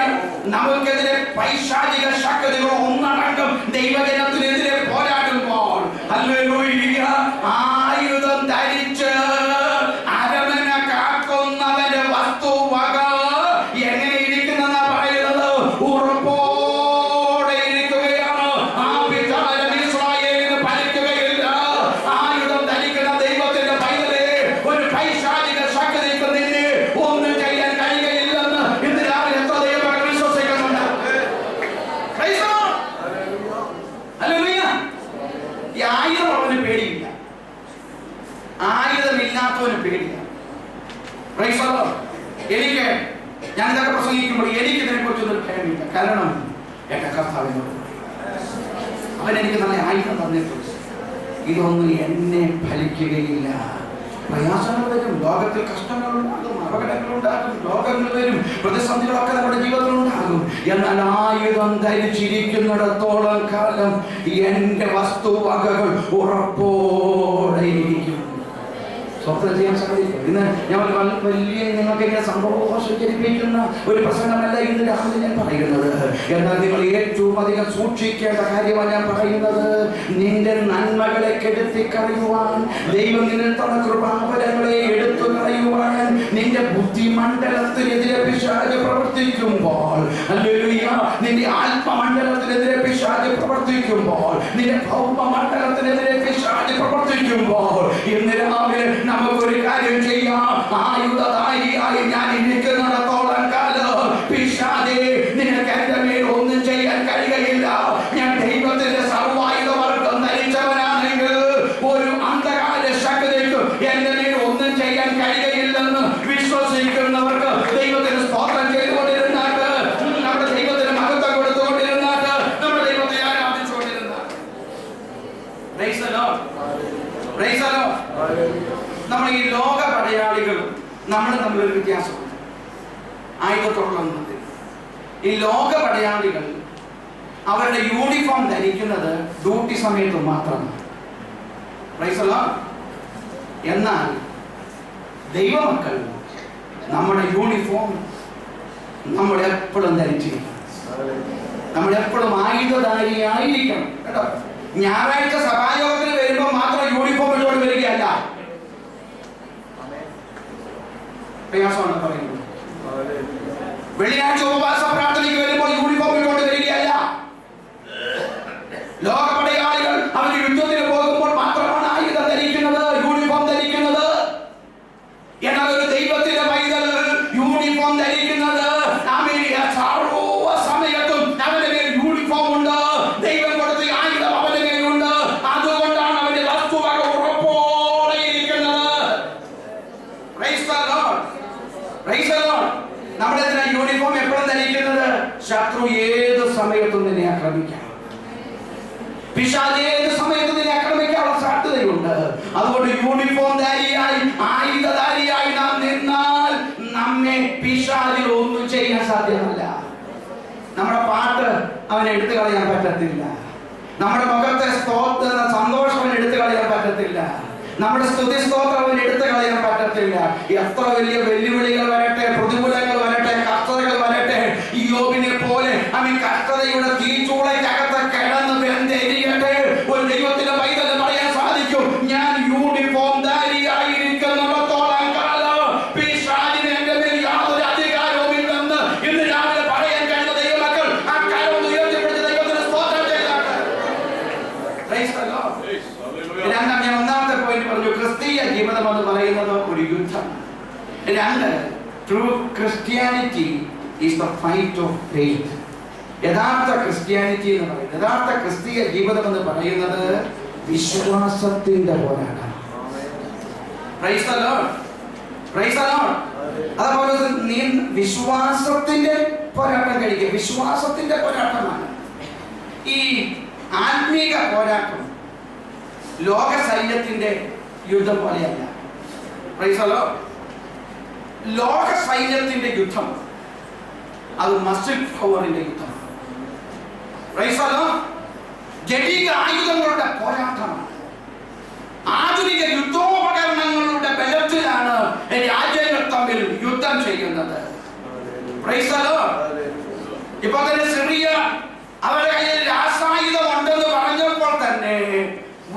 നമുക്കെതിരെ പൈശാചിക ശക്തികൾ ഒന്നടങ്കം ദൈവജനത്തിനെതിരെ പോരാടുമ്പോൾ, ഹല്ലേലൂയ, ആയുധം ധരിച്ച് അരമന കാക്കുന്നവന്റെ വസ്തുവക എങ്ങനെ ഇരിക്കുന്ന പറയുന്നത്? ഉറപ്പോടെ ഇരിക്കുകയാണ്. ആ വിചാരം ഇസ്രായേലിന് ഫലിക്കുകയില്ല. ആയുധം ധരിക്കുന്ന ദൈവത്തിന്റെ പൈതലേ, ഒരു പൈശാചിക ശക്തിക്ക് നിന്നെ ഒന്നും ചെയ്യാൻ കഴിയുകയില്ലെന്ന് ഇന്ന് രാവിലെ എത്ര ദൈവമക്കൾ വിശ്വസിക്കുന്നുണ്ട്? ഹല്ലേലൂയ. ഈ ആയുധമുള്ളവന് പേടിയില്ല, ആയുധമില്ലാത്തവന് പേടിയില്ല. Price the Lord. എനിക്ക് ഞാൻ ഇതൊക്കെ പ്രസംഗിക്കുമ്പോൾ എനിക്ക് ഇതിനെ കുറിച്ചൊന്നും ഭയമില്ല. കാരണം എന്റെ കർത്താവിനോട് അവൻ എനിക്ക് നല്ല ആയുധം തന്നിട്ടുണ്ട്. ഇതൊന്നും എന്നെ ഫലിക്കുകയില്ല. പ്രയാസങ്ങൾ വരും, ലോകത്തിൽ കഷ്ടങ്ങളുണ്ടാകും, അപകടങ്ങളുണ്ടാകും, രോഗങ്ങൾ വരും, പ്രതിസന്ധികളൊക്കെ നമ്മുടെ ജീവിതത്തിൽ ഉണ്ടാകും. എന്നാൽ ആയുധം ധരിച്ചിരിക്കുന്നിടത്തോളം കാലം എന്റെ വസ്തുവകകൾ ഉറപ്പോടെ ഇരിക്കും. സ്വപ്നം ചെയ്യാൻ സാധിക്കും. ഇന്ന് ഞാൻ വലിയ നിങ്ങൾക്ക് ഇങ്ങനെ സന്തോഷം ജനിപ്പിക്കുന്ന ഒരു പ്രസംഗമല്ല ഇന്ന് രാവിലെ ഞാൻ പറയുന്നത്. എന്നാൽ നിങ്ങൾ ഏറ്റവും അധികം സൂക്ഷിക്കേണ്ട കാര്യമാണ് ഞാൻ പറയുന്നത്. നിന്റെ നന്മകളെ കെടുത്തി കളയുവാൻ, ദൈവം നിന്നിൽ തന്ന കൃപാവരങ്ങളെ എടുത്തു കളയുവാൻ, നിന്റെ ബുദ്ധിമണ്ഡലത്തിനെതിരെ പിശാച് പ്രവർത്തിക്കുമ്പോൾ, ഹല്ലേലൂയ, നിന്റെ ആത്മമണ്ഡലത്തിനെതിരെ പിശാച് പ്രവർത്തിക്കുമ്പോൾ, നിന്റെ ഭൗമമണ്ഡലത്തിനെതിരെ പിശാച് പ്രവർത്തിക്കുമ്പോൾ, ഇന്ന് രാവിലെ നമുക്കൊരു കാര്യം ചെയ്യാം. ആയുധധാരിയായി ഞാൻ ഇരിക്കുന്നിടത്തോളം കാലം പിശാചേ, നിനക്ക് എന്റെ മേൽ ഒന്നും ചെയ്യാൻ കഴിയുകയില്ല. ഞാൻ ദൈവത്തിന്റെ സർവായുധവർഗം ധരിച്ചവനാണെങ്കിൽ ഒരു അന്ധകാര ശക്തിക്ക് എന്റെ മേൽ ഒന്നും ചെയ്യാൻ കഴിയുകയില്ലെന്ന് വിശ്വസിക്കുന്നവർക്ക് ദൈവത്തിന് സ്തോത്രം ചെയ്തുകൊണ്ടിരുന്നാട്ട്, നമ്മുടെ ദൈവത്തിന് മഹത്വം കൊടുത്തുകൊണ്ടിരുന്നാട്ട്, നമ്മുടെ ദൈവത്തെ ആരാധിച്ചുകൊണ്ടിരുന്നാട്ട്. Praise the Lord. Praise the Lord. നമ്മൾ ഈ ലോക പടയാളികളും നമ്മൾ തമ്മിലൊരു വ്യത്യാസമുണ്ട്. ആയുധത്തോടുള്ള ഈ ലോക പടയാളികൾ അവരുടെ യൂണിഫോം ധരിക്കുന്നത് ഡ്യൂട്ടി സമയത്ത് മാത്രമാണ്. Price the Lord. എന്നാൽ ദൈവമക്കൾ നമ്മുടെ യൂണിഫോം നമ്മൾ എപ്പോഴും ധരിച്ചിരിക്കണം. നമ്മൾ എപ്പോഴും ആയുധധാരിയായിരിക്കണം കേട്ടോ. ഞായറാഴ്ച സഭായോഗത്തിന് വരുമ്പോൾ മാത്രം യൂണിഫോം ഇട്ടുകൊണ്ട് വരികയല്ല. പ്രയാസമാണ് പറയുന്നത്. വെള്ളിയാഴ്ച ഉപവാസ പ്രാർത്ഥനയ്ക്ക് വരുമ്പോൾ യൂണിഫോം ഇട്ടുകൊണ്ട് വരികയല്ല. ലോക പടയാളികൾ അവർ യുദ്ധത്തിന് പോകുമ്പോൾ മാത്രമാണ് ആയുധം ധരിക്കുന്നത്, യൂണിഫോം ധരിക്കുന്നത്. എന്നാൽ ഒരു ദൈവത്തിന്റെ പൈതൽ യൂണിഫോം ധരിക്കുന്നത് സർവ്വ സമയത്തും അവന്റെ മേൽ യൂണിഫോം ഉണ്ട്. ദൈവം കൊടുത്ത ആയുധം അവന്റെ മേലുണ്ട്. അതുകൊണ്ടാണ് അവന്റെ വസ്തുവക ഉറപ്പോടെ ഇരിക്കുന്നത്. Praise the Lord. Praise the Lord. നമ്മളെന്തിനാ യൂണിഫോം എപ്പോഴും ധരിക്കുന്നത്? ശത്രു ഏത് സമയത്തും നിന്നെ ആക്രമിക്കാം. പിശാച് ഏത് സമയത്തും നിന്നെ ആക്രമിക്കാനുള്ള സാധ്യതയുണ്ട്. അതുകൊണ്ട് യൂണിഫോം ധാരിയായി ആയുധധാരിയായി നാം നിന്നാൽ നമ്മെ പിശാചിൽ ഒന്നും ചെയ്യാൻ സാധ്യമല്ല. നമ്മുടെ പാട്ട് അവനെ എടുത്തു കളയാൻ പറ്റത്തില്ല. നമ്മുടെ മുഖത്തെ സന്തോഷം അവൻ എടുത്തു കളയാൻ പറ്റത്തില്ല. നമ്മുടെ സ്തുതി സ്തോത്രം അവൻ എടുത്തു കളയാൻ പറ്റത്തില്ല. എത്ര വലിയ വെല്ലുവിളികൾ വരട്ടെ, പ്രതികൂലങ്ങൾ വരട്ടെ, കഷ്ടതകൾ വരട്ടെ, യോബിനെ പോലെ അവൻ കഷ്ടതയുടെ തീച്ചൂളയ്ക്കകത്ത് കിടന്ന് വെന്തെരിയട്ടെ. ഒരു ദൈവത്തിന്റെ പൈതലിന് പറയാൻ സാധിക്കും, ഞാൻ യൂണിഫോം ധാരിയായിരിക്കുന്നിടത്തോളം കാലം പിശാചിന് എന്റെ മേൽ യാതൊരു അധികാരവുമില്ലെന്ന് ഇന്ന് രാവിലെ പറയാൻ കഴിയുന്ന ദൈവമക്കൾ ആ കരം ഉയർത്തിപ്പിടിച്ച് ദൈവത്തിന് സ്തോത്രം ചെയ്താണ്. രണ്ടാം, ഞാൻ ഒന്നാമത്തെ പോയിന്റ് പറഞ്ഞു, ക്രിസ്തീയ ജീവിതം എന്ന് പറയുന്നത് ഒരു യുദ്ധം. രണ്ട്, true Christianity is the fight of faith. യഥാർത്ഥ ക്രിസ്ത്യാനിറ്റി എന്ന് പറയുന്നത്, യഥാർത്ഥ ക്രിസ്തീയ ജീവിതം എന്ന് പറയുന്നത് വിശ്വാസത്തിന്റെ പോരാട്ടം. Price the Lord. Praise the Lord. അതുപോലെ നീ വിശ്വാസത്തിന്റെ പോരാട്ടം കഴിക്കുക. വിശ്വാസത്തിന്റെ പോരാട്ടമാണ് ഈ ആത്മീക പോരാട്ടം. ലോക സൈന്യത്തിന്റെ യുദ്ധം പോലെയല്ല. Praise the Lord. ലോക സൈന്യത്തിന്റെ യുദ്ധം അത് മസിൽ പവറിന്റെ യുദ്ധമാണ്. Praise the Lord. ജഡിക ആയുധങ്ങളുടെ പോരാട്ടമാണ്. ആധുനിക യുദ്ധോപകരണങ്ങളുടെ ബലത്തിലാണ് രാജ്യങ്ങൾ തമ്മിൽ യുദ്ധം ചെയ്യുന്നത്. Praise the Lord. ഇപ്പൊ തന്നെ സിറിയ അവരുടെ കയ്യിൽ രാസായുധം ഉണ്ടെന്ന് പറഞ്ഞപ്പോൾ തന്നെ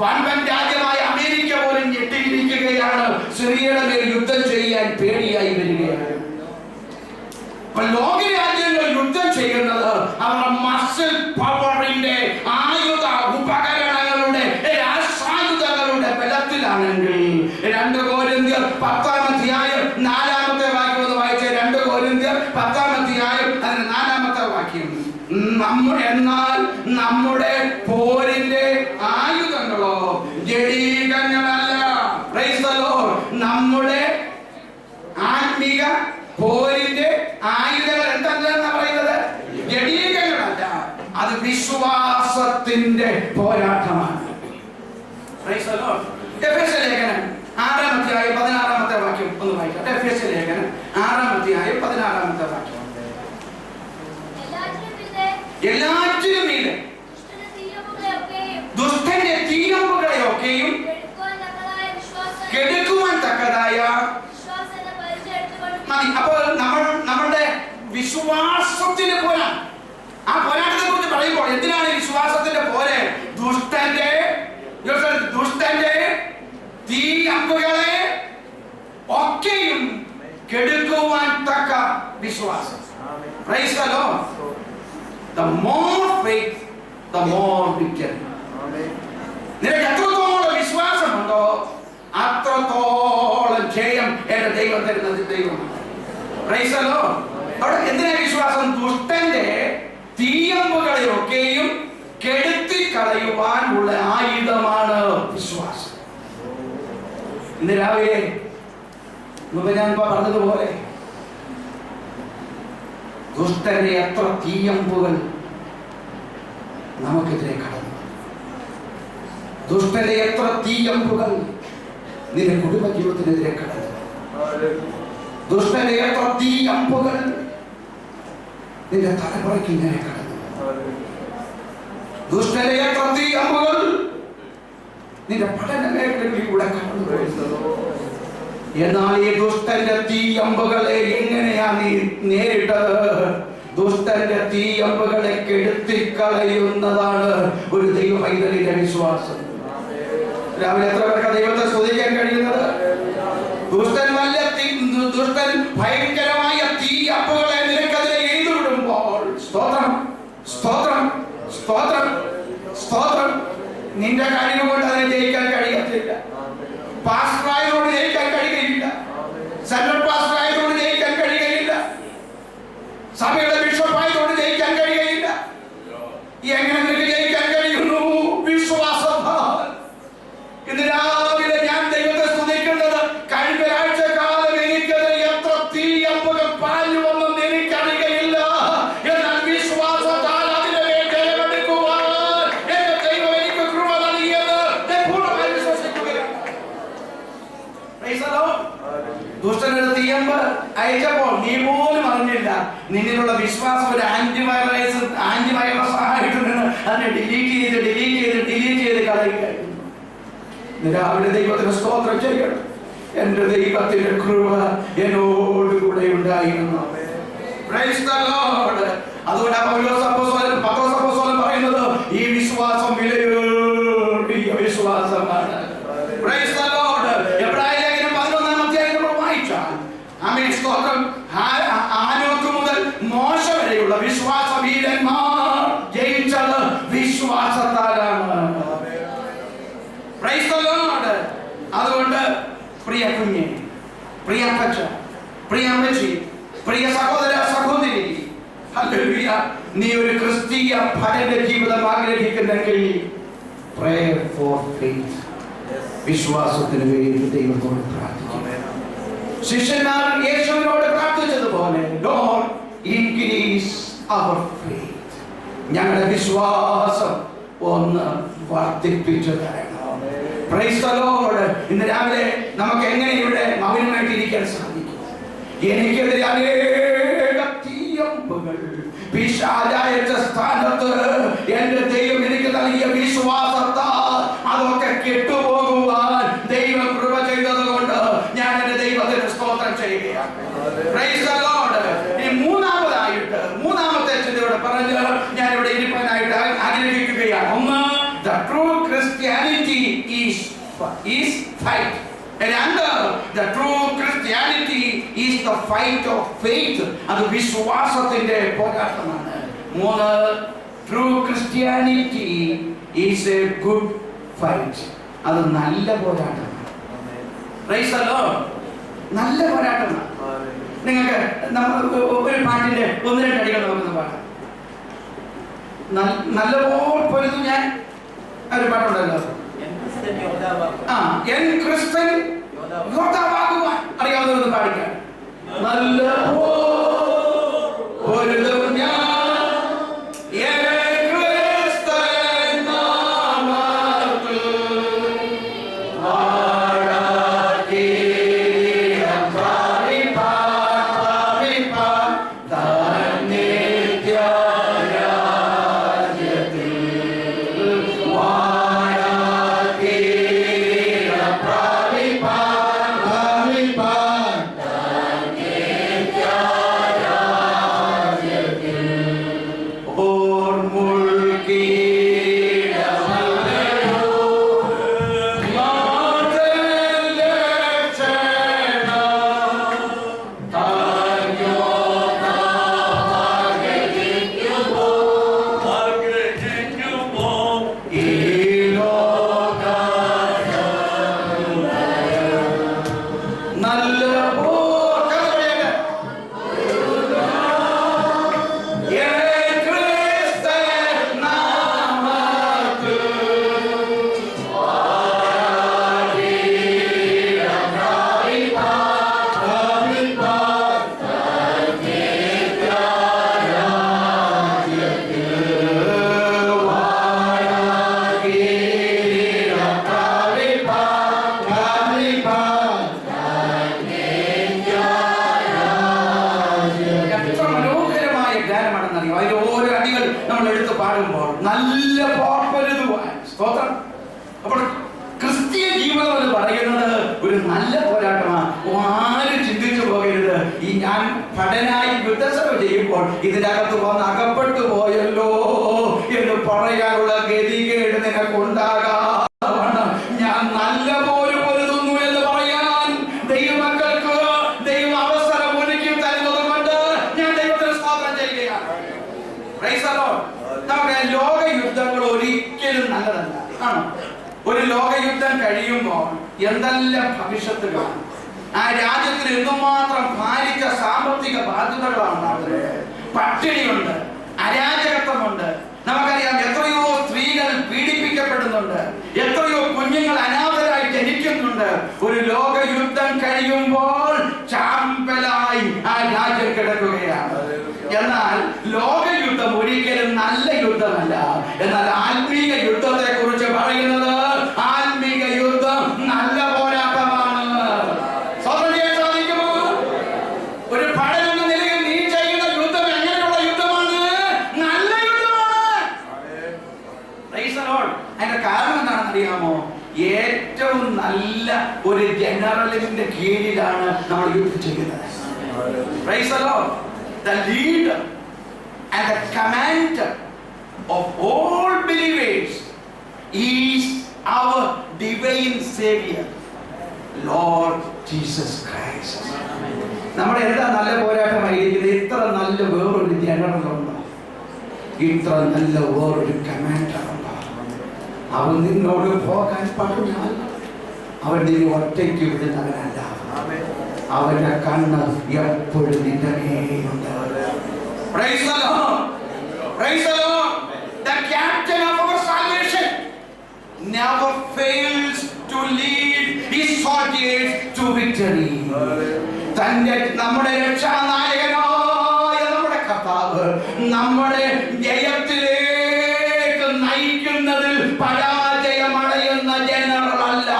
വൻപൻ രാജ്യമായ അമേരിക്ക പോലും ഞെട്ടിയിരിക്കുകയാണ്. സിറിയയുടെ മേൽ യുദ്ധം ചെയ്യാൻ പേടിയായി വരികയാണ്. ലോക രാജ്യങ്ങൾ യുദ്ധം ചെയ്യുന്നത് അവരുടെ മസിൽ പവറിന്റെ ആയുധ ഉപകരണങ്ങളുടെ രാസായുധങ്ങളുടെ ബലത്തിലാണെങ്കിൽ 2 കൊരിന്ത്യർ 10-ാം അധ്യായം 4-ാമത്തെ വാക്യം ഒന്ന് വായിച്ചേ. 2 കൊരിന്ത്യർ 10-ാം അധ്യായം അതിന് 4-ാമത്തെ വാക്യം. എന്നാൽ നമ്മുടെ പോരിന്റെ ആയുധങ്ങളോ ജഡീകങ്ങളല്ല. Praise the Lord. നമ്മുടെ ആത്മീക പോരിന്റെ ആയുധങ്ങൾ എന്തെന്നാ പറയുന്നത്? ജഡീകങ്ങളല്ല, അത് വിശ്വാസത്തിന്റെ പോരാട്ടമാണ്. Price the Lord. എഫെസ്യ ലേഖനം 6-ാം അധ്യായം 16-ാമത്തെ വാക്യം ഒന്ന് വായിക്കാം. എഫെസ്യ ലേഖനം 6-ാം അധ്യായം 16-ാമത്തെ വാക്യം. എല്ലാറ്റിനും മീതെ ദുഷ്ടന്റെ തീയമ്പുകളെയൊക്കെയും കെടുക്കുവാൻ തക്കതായ മതി. അപ്പോൾ നമ്മളുടെ വിശ്വാസത്തിന് പോരാ. ആ പോരാട്ടത്തെ കുറിച്ച് പറയുമ്പോൾ എന്തിനാണ് വിശ്വാസത്തിന്റെ പോലെ? ദുഷ്ടന്റെ തീയമ്പുകളെ ഒക്കെയും കെടുക്കുവാൻ തക്ക വിശ്വാസം. Price the Lord. The more faith, the more victory. നിനക്ക് എത്രത്തോളം വിശ്വാസമുണ്ടോ അത്രത്തോളം ജയം എന്റെ ദൈവം തരുന്നത് ദൈവമാണ്. Price the Lord. അവിടെ എന്തിനാ വിശ്വാസം? ദുഷ്ടന്റെ തീയമ്പുകളെയൊക്കെയും കെടുത്തി കളയുവാനുള്ള ആയുധമാണ് വിശ്വാസം. ഇന്ന് രാവിലെ ഞാൻ പറഞ്ഞതുപോലെ ദുഷ്ടന്റെ എത്ര തീയമ്പുകൾ നമുക്കെതിരെ കടന്നു. ദുഷ്ടന്റെ എത്ര തീയമ്പുകൾ നിന്റെ കുടുംബ ജീവിതത്തിനെതിരെ കടന്നു. ദുഷ്ടന്റെ എത്ര തീയമ്പുകൾ നിന്റെ തലമുറയ്ക്ക് ഇങ്ങനെ കടന്നു. ദുഷ്ടന്റെ എത്ര തീയമ്പുകൾ നിന്റെ പഠന മേഖലകളിലൂടെ കടന്നു. എന്നാൽ ഈ ദുഷ്ടന്റെ തീയമ്പുകളെ എങ്ങനെയാ നീ നേരിട്ടത്? ദുഷ്ടന്റെ തീയമ്പുകളെ കെടുത്തിക്കളയുന്നതാണ് ഒരു ദൈവ പൈതലിന്റെ വിശ്വാസം. രാവിലെ എത്ര പേർക്ക് ദൈവത്തെ സ്തുതിക്കാൻ കഴിയുന്നത്? ദുഷ്ടൻ ഭയങ്കരമായ തീയമ്പുകളെ നിനക്കെതിരെ എഴുതിവിടുമ്പോൾ സ്തോത്രം, സ്തോത്രം, സ്തോത്രം, സ്തോത്രം. നിന്റെ കഴിവ് കൊണ്ട് അതിനെ ജയിക്കാൻ കഴിയത്തില്ല. പാസ്റ്ററായതോട് ജയിക്കാൻ കഴിയുകയില്ല. സെൻട്രൽ പാസ്റ്ററായതോട് ജയിക്കാൻ കഴിയുകയില്ല. സഭയുടെ ബിഷപ്പായതോട് ജയിക്കാൻ കഴിയുകയില്ല. എങ്ങനെ നിനക്ക് ജയിക്കാൻ കഴിയുന്നു? വിശ്വാസത്താൽ. ഇന്ന് രാവിലെ ഞാൻ ദൈവത്തെ സ്തുതിക്കുന്നത് കഴിഞ്ഞ ആഴ്ചക്കാലം എനിക്കെതിരെ എത്ര തീയമ്പുകൾ പാഞ്ഞു വന്നെന്ന് എനിക്കറിയുകയില്ല. എന്നാൽ വിശ്വാസത്താൽ അതിനെ ജയമെടുക്കുവാൻ എന്റെ ദൈവം എനിക്ക് കൃപ നൽകിയത് ഞാൻ പൂർണ്ണമായി വിശ്വസിക്കുകയാണ്. ദുഷ്ടനൊരു തീയമ്പ് അയച്ചപ്പോൾ നീ പോലും അറിഞ്ഞില്ല. നിന്നിലുള്ള വിശ്വാസം ഒരു ആന്റിവൈറസ് ആയിട്ട് നിന്ന് അതിനെ ഡിലീറ്റ് ചെയ്ത് കളയുകയായിരുന്നു. രാവിലെ ദൈവത്തിന് സ്തോത്രം ചെയ്യണം. എന്റെ ദൈവത്തിന്റെ കൃപ എന്നോടുകൂടെ ഉണ്ടായിരുന്നു. അതുകൊണ്ട് പത്രോസ് അപ്പോസ്തലൻ പറയുന്നത് ഈ വിശ്വാസം വിലയേറിയ വിശ്വാസമാണ്. എബ്രായലേഖനം 11-ാം അധ്യായം നമ്മൾ വായിച്ചാൽ ആമേൻ സ്തോത്രം, ആനോക്ക് മുതൽ മോശ വരെയുള്ള വിശ്വാസ വീരന്മാർ ജയിച്ചത് വിശ്വാസത്താലാണ്. അതുകൊണ്ട് പ്രിയ കുഞ്ഞെ, പ്രിയ അപ്പച്ച, പ്രിയ അമ്മച്ചി, പ്രിയ സഹോദര സഹോദരി, ഹല്ലേലൂയ, നീ ഒരു ക്രിസ്തീയ ഭരണ ജീവിതം ആഗ്രഹിക്കുന്നെങ്കിൽ prayer for faith, വിശ്വാസത്തിന് വേണ്ടി ദൈവത്തോട് പ്രാർത്ഥിക്കുക. ശിഷ്യന്മാർ യേശുവിനോട് പ്രാർത്ഥിച്ചതുപോലെ Lord increase our faith, ഞങ്ങളുടെ വിശ്വാസം ഒന്ന് വർദ്ധിപ്പിച്ചു തരണം. Praise the Lord. ഇന്ന് രാവിലെ നമുക്ക് എങ്ങനെ ഇവിടെ മൗനമായിട്ടിരിക്കാൻ സാധിക്കും? എനിക്കെതിരെ അനേക തീയമ്പുകൾ പിശാചായച്ച സ്ഥാനത്ത് എന്റെ ദൈവം എനിക്ക് നൽകിയ വിശ്വാസത്താൽ അതൊക്കെ കെട്ടുപോകുവാൻ ദൈവം കൃപ ചെയ്തത് കൊണ്ട് ഞാൻ എന്റെ ദൈവത്തിന് സ്തോത്രം ചെയ്യുകയാണ്. Praise the Lord. ഈ മൂന്നാമത്തെ ചിന്തയോടെ പറഞ്ഞ് ഞാൻ ഇവിടെ ഇരിക്കാനായിട്ട് ആഗ്രഹിക്കുകയാണ്. ഒന്ന്, the true Christianity is fight. And the true Christianity is the fight of faith. അത് വിശ്വാസത്തിന്റെ പോരാട്ടമാണ്. മൂന്ന്, true Christianity is a good fight. അത് നല്ല പോരാട്ടമാണ്. Praise the Lord. നല്ല പോരാട്ടമാണ്. നിങ്ങൾക്ക് നമ്മൾ ഒരു പാട്ടിന്റെ 1-2 അടികൾ നോക്കുന്ന പാട്ട് നല്ലപോലെ പൊരുതും ഞാൻ ഒരു പാട്ടുണ്ടല്ലോ, എൻ ക്രിസ്ത്യൻ യോദ്ധാവാകുവാൻ അറിയാവുന്നവരൊന്ന് പാടിക്കാൻ. നല്ല പൊരുതും ഞാൻ നല്ല പോരാട്ടം. സ്തോത്രം. അപ്പോൾ ക്രിസ്തീയ ജീവിതം എന്ന് പറയുന്നത് ഒരു നല്ല പോരാട്ടമാണ്. ഇതിനകത്ത് വന്ന് അകപ്പെട്ടു പോയല്ലോ എന്ന് പറയാനുള്ള ഗതികേട് നിനക്കുണ്ടാകാം. ഞാൻ നല്ല പോലെ പൊരുതുന്നു എന്ന് പറയാൻ ദൈവമക്കൾക്ക് ദൈവം അവസരം ഒരുക്കി തരുന്നത് കൊണ്ട് ഞാൻ ദൈവത്തിന് സ്തോത്രം ചെയ്യുകയാണ്. Price the Lord. നമുക്ക് ലോക യുദ്ധങ്ങൾ ഒരിക്കലും നല്ലതല്ല. ആണോ? ഒരു ലോകയുദ്ധം കഴിയുമ്പോൾ എന്തെല്ലാം ഭവിഷ്യത്തുകളാണ്. ആ രാജ്യത്തിന് എന്തുമാത്രം ഭാരിച്ച സാമ്പത്തിക ബാധ്യതകളാണ് ഉണ്ടാകുന്നത്. പട്ടിണിയുണ്ട്, അരാജകത്വമുണ്ട്. നമുക്കറിയാം എത്രയോ സ്ത്രീകൾ പീഡിപ്പിക്കപ്പെടുന്നുണ്ട്, എത്രയോ കുഞ്ഞുങ്ങൾ അനാഥരായി ജനിക്കുന്നുണ്ട്. ഒരു ലോകയുദ്ധം കഴിയുമ്പോൾ ചാമ്പലായി ആ രാജ്യം കിടക്കുകയാണ്. എന്നാൽ ലോകയുദ്ധം ഒരിക്കലും നല്ല യുദ്ധമല്ല. എന്നാൽ ആത്മീയ യുദ്ധത്തെ കുറിച്ച് പറയുന്നത് ആത്മീയ യുദ്ധം നല്ല പോരാട്ടമാണ്. സാധിക്കുമോ? ഒരു പഠനം എന്ന നിലയിൽ നീ ചെയ്യുന്ന യുദ്ധം എങ്ങനെയുള്ള യുദ്ധമാണ്? നല്ല യുദ്ധമാണ്. അതിന്റെ കാരണം എന്താണെന്ന് അറിയാമോ? ഏറ്റവും നല്ല ഒരു ജനറലിന്റെ കീഴിലാണ് നമ്മൾ യുദ്ധം ചെയ്യുന്നത്. The leader and the commander of all believers is our divine Savior, Lord Jesus Christ. നമ്മുടെ എന്താ നല്ല പോരാട്ടമായിരിക്കുന്നത്? ഇത്ര നല്ല വേറൊരു ജനറൽ ഉണ്ടോ? ഇത്ര നല്ല വേറൊരു കമാൻഡർ ഉണ്ടോ? അവൻ നിന്നോട് പോകാൻ പറഞ്ഞാൽ അവൻ നിന്നെ ഒറ്റയ്ക്ക് വിടുന്നവനല്ല. അവന്റെ കണ്ണ് എപ്പോഴും നിന്റെ മേലുണ്ട്. Praise the Lord. Praise the Lord. The captain of our salvation never fails to lead his soldiers to victory. നമ്മുടെ രക്ഷാനായകനായ നമ്മുടെ കർത്താവ് നമ്മുടെ ജയത്തിലേക്ക് നയിക്കുന്നതിൽ പരാജയമടയുന്ന ജനറൽ അല്ല.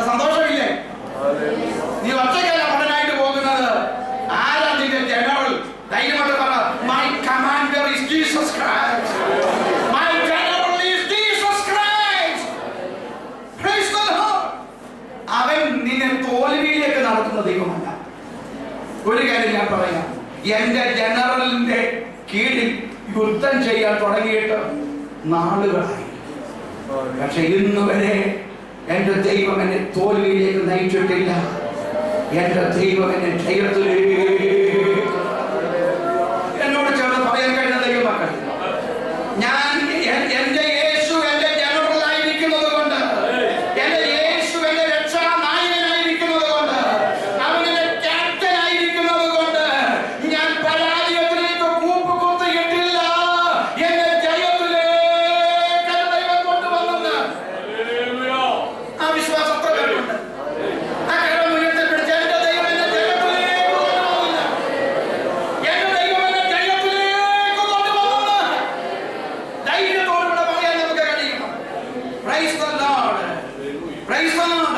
സന്തോഷമില്ലേ? നീ ഒറ്റയ്ക്കല്ല പഠനമായിട്ട് പോകുന്നത്. ആരാ നിന്റെ ജനറൽ? ധൈര്യമായിട്ട് പറ, my commander is Jesus Christ. My general is Jesus Christ. Price the Lord. അവൻ നിന്നെ തോൽവിയിലേക്ക് നടത്തുന്ന ദൈവമല്ല. ഒരു കാര്യം ഞാൻ പറയാം, എന്റെ ജനറലിന്റെ കീഴിൽ യുദ്ധം ചെയ്യാൻ തുടങ്ങിയിട്ട് നാളുകളായി. പക്ഷെ ഇന്ന് വരെ എന്റെ ദൈവം എന്നെ തോൽവിയിലേക്ക് നയിച്ചിട്ടില്ല. എന്റെ ദൈവം എന്നെ ജയത്തിലേക്ക്. എന്നോട് ചേർന്ന് പറയാൻ കഴിയുന്ന ദൈവമക്കൾ, ഞാൻ എന്റെ യേശു എന്റെ ജനറലായിരിക്കുന്നത് കൊണ്ട്, എന്റെ യേശു എന്റെ രക്ഷാനായകനായിരിക്കുന്നത് കൊണ്ട്, അവൻ എന്റെ ക്യാപ്റ്റൻ ആയിരിക്കുന്നത് കൊണ്ട് ഞാൻ പരാജയത്തിലേക്ക് കൂപ്പ് കുത്തിയിട്ടില്ല. എന്റെ ജയത്തിലേക്ക് ദൈവം കൊണ്ടുവന്നത് ആ വിശ്വാസം അത്ര പേരുണ്ട്. ആ കരം ഉയർത്തിപ്പിടിച്ച് എന്റെ ദൈവം എന്നെ ജയത്തിലേക്ക് കൊണ്ടുവന്നത്, എന്റെ ദൈവം എന്നെ ജയത്തിലേക്ക് കൊണ്ടുവന്നത് ധൈര്യത്തോടുകൂടെ പറയാൻ നമുക്ക് കഴിയണം. Praise the Lord. Praise the Lord.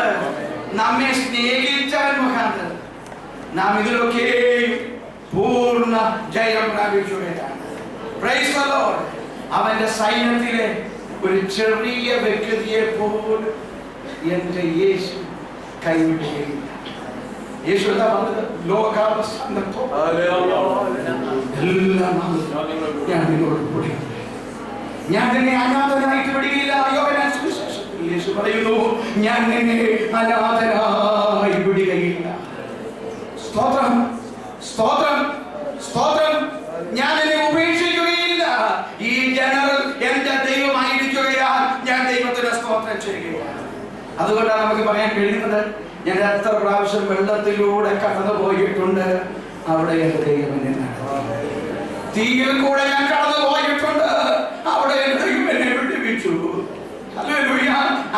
നമ്മെ സ്നേഹിച്ചവൻ മുഖാന്തരം നാം ഇതിലൊക്കെ പൂർണ്ണ ജയം പ്രാപിക്കുകയാണ്. Praise the Lord. അവന്റെ സൈന്യത്തിലെ ഒരു ചെറിയ വ്യക്തിയെ പോലും എന്റെ യേശു കൈവിടുകയില്ല. യേശു എന്താ പറഞ്ഞത്? ലോകാവസാനത്തോളം എല്ലാ നാളും ഞാൻ നിന്നോട് കൂടെയുണ്ട്. ഞാൻ നിന്നെ അനാഥനായിട്ട് വിടുകയില്ല. യോഹന്നാൻ സുവിശേഷത്തിൽ യേശു പറയുന്നു, ഞാൻ നിന്നെ അനാഥനായി വിടുകയില്ല. സ്തോത്രം, സ്തോത്രം, സ്തോത്രം. ഞാൻ നിന്നെ ഉപേക്ഷിക്കുകയില്ല. ഈ ജനറൽ എന്റെ ദൈവമായിരിക്കുകയാൽ ഞാൻ ദൈവത്തിന് സ്തോത്രം ചെയ്യുകയാണ്. അതുകൊണ്ടാണ് നമുക്ക് പറയാൻ കഴിയുന്നത്, ഞാൻ എത്ര പ്രാവശ്യം വെള്ളത്തിലൂടെ കടന്നു പോയിട്ടുണ്ട്, അവിടെ എന്റെ ദൈവം എന്നെ നടത്തി. തീയിൽ കൂടെ ഞാൻ കടന്നു പോയിട്ടുണ്ട്, അവിടെ എന്റെ ദൈവം എന്നെ വിടുവിച്ചു. ഹല്ലേലൂയ.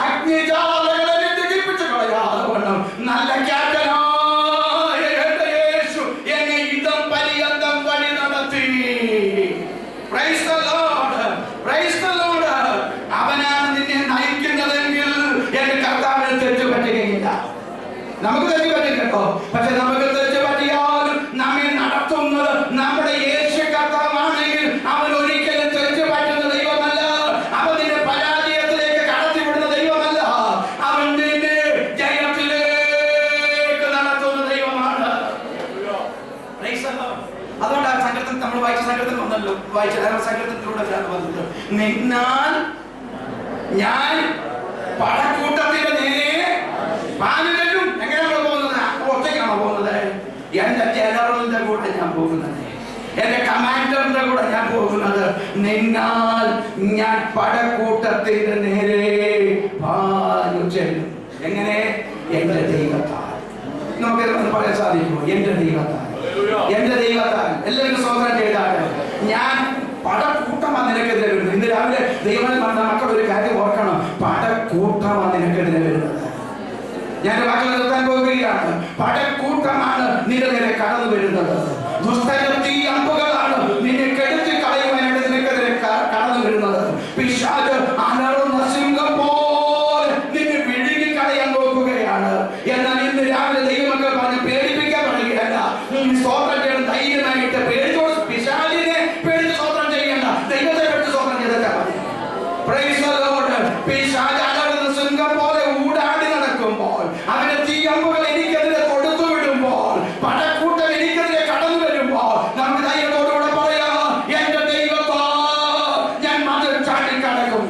അഗ്നിജാലകളെ ദഹിപ്പിച്ചു കളയാതെ വണ്ണം നല്ല ക്യാപ്റ്റനായ എന്റെ യേശു എന്നെ ഇതം പര്യന്തം വഴി നടത്തി. Price the Lord. Praise the Lord. അവനാണ് നിന്നെ നയിക്കുന്നതെങ്കിൽ എന്റെ കർത്താവിന് തെറ്റ് പറ്റുകയില്ല. നമുക്ക് തെറ്റ് പറ്റും കേട്ടോ. പക്ഷെ നമുക്ക് തെറ്റ് പറ്റിയാലും നമ്മെ നടത്തുന്നത് നമ്മുടെ യേശു കർത്താവാണെങ്കിൽ അവൻ ഒരിക്കലും തെറ്റ് പറ്റുന്ന ദൈവമല്ല. അവൻ നിന്നെ പരാജയത്തിലേക്ക് കടത്തിവിടുന്ന ദൈവമല്ല. അവൻ നിന്നെ ജയത്തിലേക്ക് നിന്നാൽ ഞാൻ പടക്കൂട്ടത്തിന്റെ നേരെ പാഞ്ഞുചെല്ലും. എങ്ങനെയാണോ പോകുന്നത്? ഒറ്റയ്ക്കാണോ പോകുന്നത്? എന്റെ ജനറലിന്റെ കൂടെ ഞാൻ പോകുന്നത്, എന്റെ കമാൻഡറിന്റെ കൂടെ ഞാൻ പോകുന്നത്. നിന്നാൽ ഞാൻ പടക്കൂട്ടത്തിന്റെ നേരെ പാഞ്ഞു ചെല്ലും. എങ്ങനെ? എന്റെ ദൈവത്താൽ. നമുക്ക് പറയാൻ സാധിക്കുമോ? എന്റെ ദൈവത്താൽ, എന്റെ ദൈവത്താൽ. എല്ലാവരും സ്വതന്ത്രം ചെയ്താൽ ഞാൻ പടക്കൂട്ടമാണ് നിനക്കെതിരെ വരുന്നത്. ഇന്ന് രാവിലെ ദൈവം പറഞ്ഞ മക്കൾ ഒരു കാര്യം ഓർക്കണം, പടക്കൂട്ടമാണ് നിനക്കെതിരെ വരുന്നത്. ഞാൻ വാക്കുകൾ നിർത്താൻ പോവുകയാണ്. പടക്കൂട്ടമാണ് നിന്റെ നേരെ കടന്നു വരുന്നത്. ദുഷ്ടശക്തി അമ്പുകളാണ് നിന്നെ കെടുത്തി കളയുവാനായിട്ട് നിനക്കെതിരെ കടന്നു വരുന്നത്. പിശാച് അലറുന്ന സിംഹം പോലെ നിന്നെ വിഴുങ്ങി കളയാൻ നോക്കുകയാണ്. എന്നാൽ ഇന്ന് രാവിലെ ദൈവമക്കൾ പറഞ്ഞ് പേടിപ്പിക്കാൻ പറയുകയല്ല. സ്തോത്രം ചെയ്യണം, ധൈര്യമായിട്ട് പേടിച്ചോട്. പിശാചിനെ പേടിച്ച് സ്തോത്രം ചെയ്യണ്ട, ദൈവത്തെ പേടിച്ച് സ്തോത്രം ചെയ്താൽ മതി. Price the Lord. പിശാച് അലറുന്ന സിംഹം പോലെ ഊടാടി നടക്കുമ്പോൾ, അവന്റെ തീയമ്പുകൾ എനിക്കെതിരെ തൊടുത്തു വിടുമ്പോൾ, പടക്കൂട്ടം എനിക്കെതിരെ കടന്നു വരുമ്പോൾ, നമുക്ക് ധൈര്യത്തോടുകൂടെ പറയാം, എന്റെ ദൈവത്താൽ ഞാൻ മതിൽ ചാടിക്കടക്കും.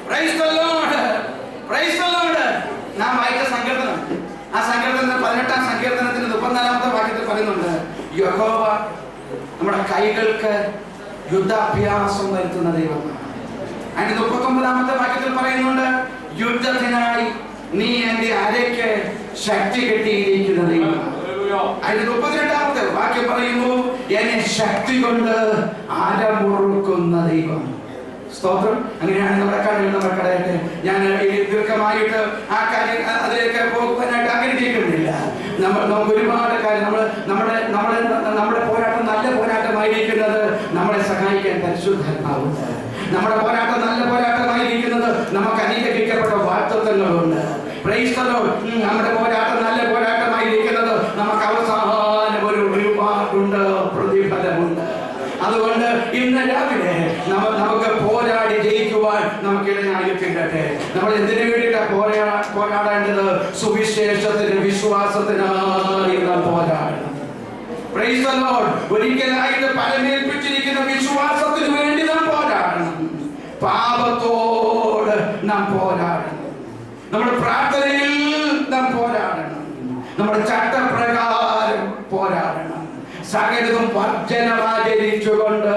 Praise the Lord, praise the Lord. നാം വായിച്ച സങ്കീർത്തനം, ആ സങ്കീർത്തനത്തിൽ 18-ാം സങ്കീർത്തനത്തിന് 34-ാമത്തെ വാക്യത്തിൽ പറയുന്നുണ്ട്, യഹോവ നമ്മുടെ കൈകൾക്ക് യുദ്ധാഭ്യാസം വരുത്തുന്ന ദൈവമാണ്. അതിന് 39-ാമത്തെ വാക്യത്തിൽ പറയുന്നുണ്ട്, യുദ്ധത്തിനായി നീ എന്റെ അരയ്ക്ക് ശക്തി കെട്ടിയിരിക്കുന്ന ദൈവമാണ്. അതിന് 32-ാമത്തെ വാക്യം പറയുന്നു, എന്നെ ശക്തി കൊണ്ട് അരമുറുക്കുന്ന ദൈവം. സ്തോത്രം. അങ്ങനെയാണ് നമ്മുടെ കടയിൽ നമ്മൾ കടയട്ടെ. ഞാൻ ദീർഘമായിട്ട് ആ കാര്യം അതിലേക്ക് പോകാനായിട്ട് ആഗ്രഹിക്കുന്നില്ല. നമുക്ക് ഒരുപാട് കാര്യം നമ്മുടെ പോരാട്ടം നല്ല പോരാട്ടമായിരിക്കുന്നത് നമ്മളെ സഹായിക്കാൻ പരിശുദ്ധാത്മാവുണ്ട്. നമ്മുടെ പോരാട്ടം നല്ല പോരാട്ടമായിരിക്കുന്നത് നമുക്ക് അനുഗ്രഹിക്കപ്പെട്ട വാഗ്ദത്തങ്ങളുണ്ട്. Price the Lord. നമ്മുടെ പോരാട്ടം നല്ല പോരാട്ടമായിരിക്കുന്നത് നമുക്ക് അവസാനം ഒരു റിവാർഡുണ്ട്, പ്രതിഫലമുണ്ട്. അതുകൊണ്ട് ഇന്ന് രാവിലെ നമുക്ക് പോരാടി ജയിക്കുവാൻ നമുക്ക് ഇടയായി തീരട്ടെ. നമ്മൾ എന്തിനു വേണ്ടിയിട്ടാണ് പോരാടേണ്ടത്? സുവിശേഷത്തിന്, വിശ്വാസത്തിനായി നാം പോരാടണം. Praise the Lord. ഒരിക്കലായിട്ട് പരമേൽപ്പിച്ചിരിക്കുന്ന വിശ്വാസത്തിന് വേണ്ടി നാം പോരാടണം. പാപത്തോട് നാം പോരാടണം. നമ്മുടെ പ്രാർത്ഥനയിൽ നാം പോരാടണം. നമ്മുടെ ചട്ടപ്രകാരം പോരാടണം. സകലതും വർജനമാചരിച്ചുകൊണ്ട്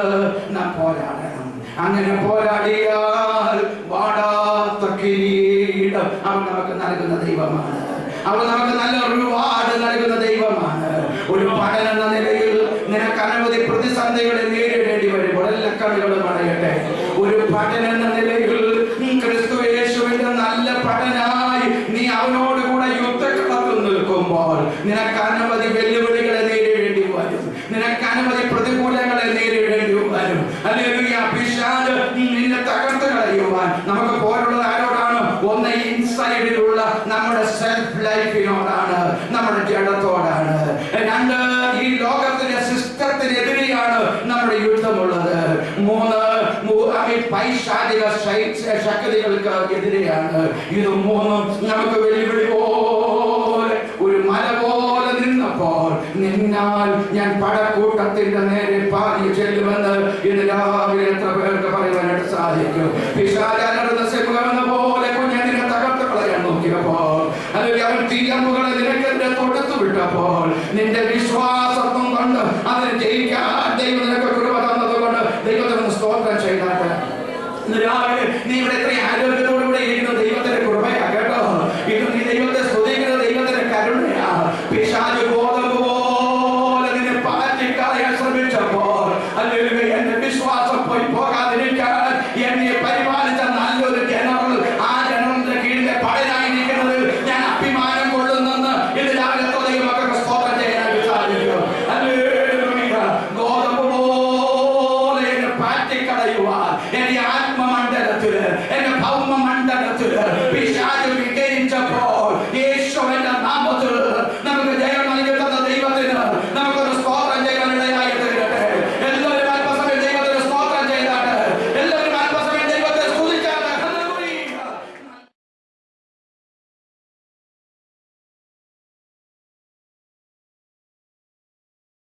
നാം പോരാടണം. അങ്ങനെ പോരാടിയാൽ വാടാത്ത കിരീടം അവൻ നമുക്ക് നൽകുന്ന ദൈവമാണ്. അവൻ നമുക്ക് നല്ല റിവാർഡ് നൽകുന്ന ദൈവമാണ്. ഒരു പഠനം എന്ന നിലയിൽ നിനക്ക് അനവധി പ്രതിസന്ധികളെ നേരിടേണ്ടി വരുമ്പോൾ എല്ലാ കണ്ണുകളും അടയട്ടെ. ഒരു പഠനം എന്ന നിലയിൽ ക്രിസ്തു യേശുവിന്റെ നല്ല പഠനായി നീ അവനോടുകൂടെ യുദ്ധക്കളത്തിൽ നിൽക്കുമ്പോൾ നിനക്ക് അനവധി വെല്ലുവിളികളെ നേരിടേണ്ടി വരും. നിനക്ക് അനവധി പ്രതികൂലങ്ങളെ നേരിടേണ്ടി വരും. ഹല്ലേലൂയ. പിശാച് നിന്നെ തകർത്ത് കളയുവാൻ നമുക്ക് പോലുള്ളത് ആരോടാണ്? ഒന്ന് ഇൻസൈഡിലുള്ള നമ്മുടെ സെൽഫ് ലൈഫിനോടാണ്, നമ്മുടെ ജഡത്തോടാണ്. രണ്ട്, ഈ ലോകത്തിന്റെ സിസ്റ്റത്തിനെതിരെയാണ് നമ്മുടെ യുദ്ധമുള്ളത്. മൂന്ന്, പൈശാചിക ശക്തികൾക്ക് എതിരെയാണ്. ഇത് മൂന്നും നമുക്ക് വെല്ലുവിളി പോലെ ഒരു മല പോലെ നിന്നപ്പോൾ, നിന്നാൽ ഞാൻ പടക്കൂട്ടത്തിന്റെ നേരെ പാഞ്ഞു ചെല്ലുമെന്ന് ഇന്ന് രാവിലെ എത്ര പേർക്ക് പറയുവാനായിട്ട് സാധിക്കും? പിശാചിന്റെ സിംഹമെന്ന പോലെ കുഞ്ഞിനെ തകർത്ത് കളയാൻ നോക്കിയപ്പോൾ, അല്ലെങ്കിൽ അവൻ തീയമ്പുകളെ നിനക്കെതിരെ തൊടുത്തു വിട്ടപ്പോൾ, നിന്റെ വിശ്വാസത്വം കൊണ്ട് അതിന് ജയിക്കാൻ ദൈവം നിനക്ക് കൃപ തന്നതുകൊണ്ട് ദൈവത്തിന് സ്തോത്രം ചെയ്താട്ടെ. രാവിലെ നീ ഇവിടെ എത്ര ആരോഗ്യത്തോടുകൂടെ ഇരിക്കുന്ന ദൈവത്തിന്റെ കൃപയാ കേട്ടോ. ഇത് നീ ദൈവത്തെ സ്തുതിക്കുന്ന ദൈവത്തിന്റെ കരുണയാ. പിശാച് ഗോതമ്പ് പോലെ നിന്നെ പാറ്റിക്കളയാൻ ശ്രമിച്ചപ്പോൾ, അല്ലെങ്കിൽ എന്റെ വിശ്വാസം പോയി പോകാതിരിക്കാൻ എന്നെ പരിപാലിച്ച നല്ലൊരു ജനറൽ, ആ ജനറലിന്റെ കീഴിലെ പടനായിരിക്കുന്നത് ഞാൻ അഭിമാനം കൊള്ളുന്നെന്ന് ഇത് രാവിലെ ദൈവമൊക്കെ സ്തോത്രം ചെയ്യാനായിട്ട് സാധിക്കും. ഗോതമ്പ് പോലെ എന്നെ പാറ്റിക്കളയുവാൻ എന്റെ ആത്മമണ്ഡലത്തില്, എന്റെ ഭൗമ മണ്ഡലത്തില്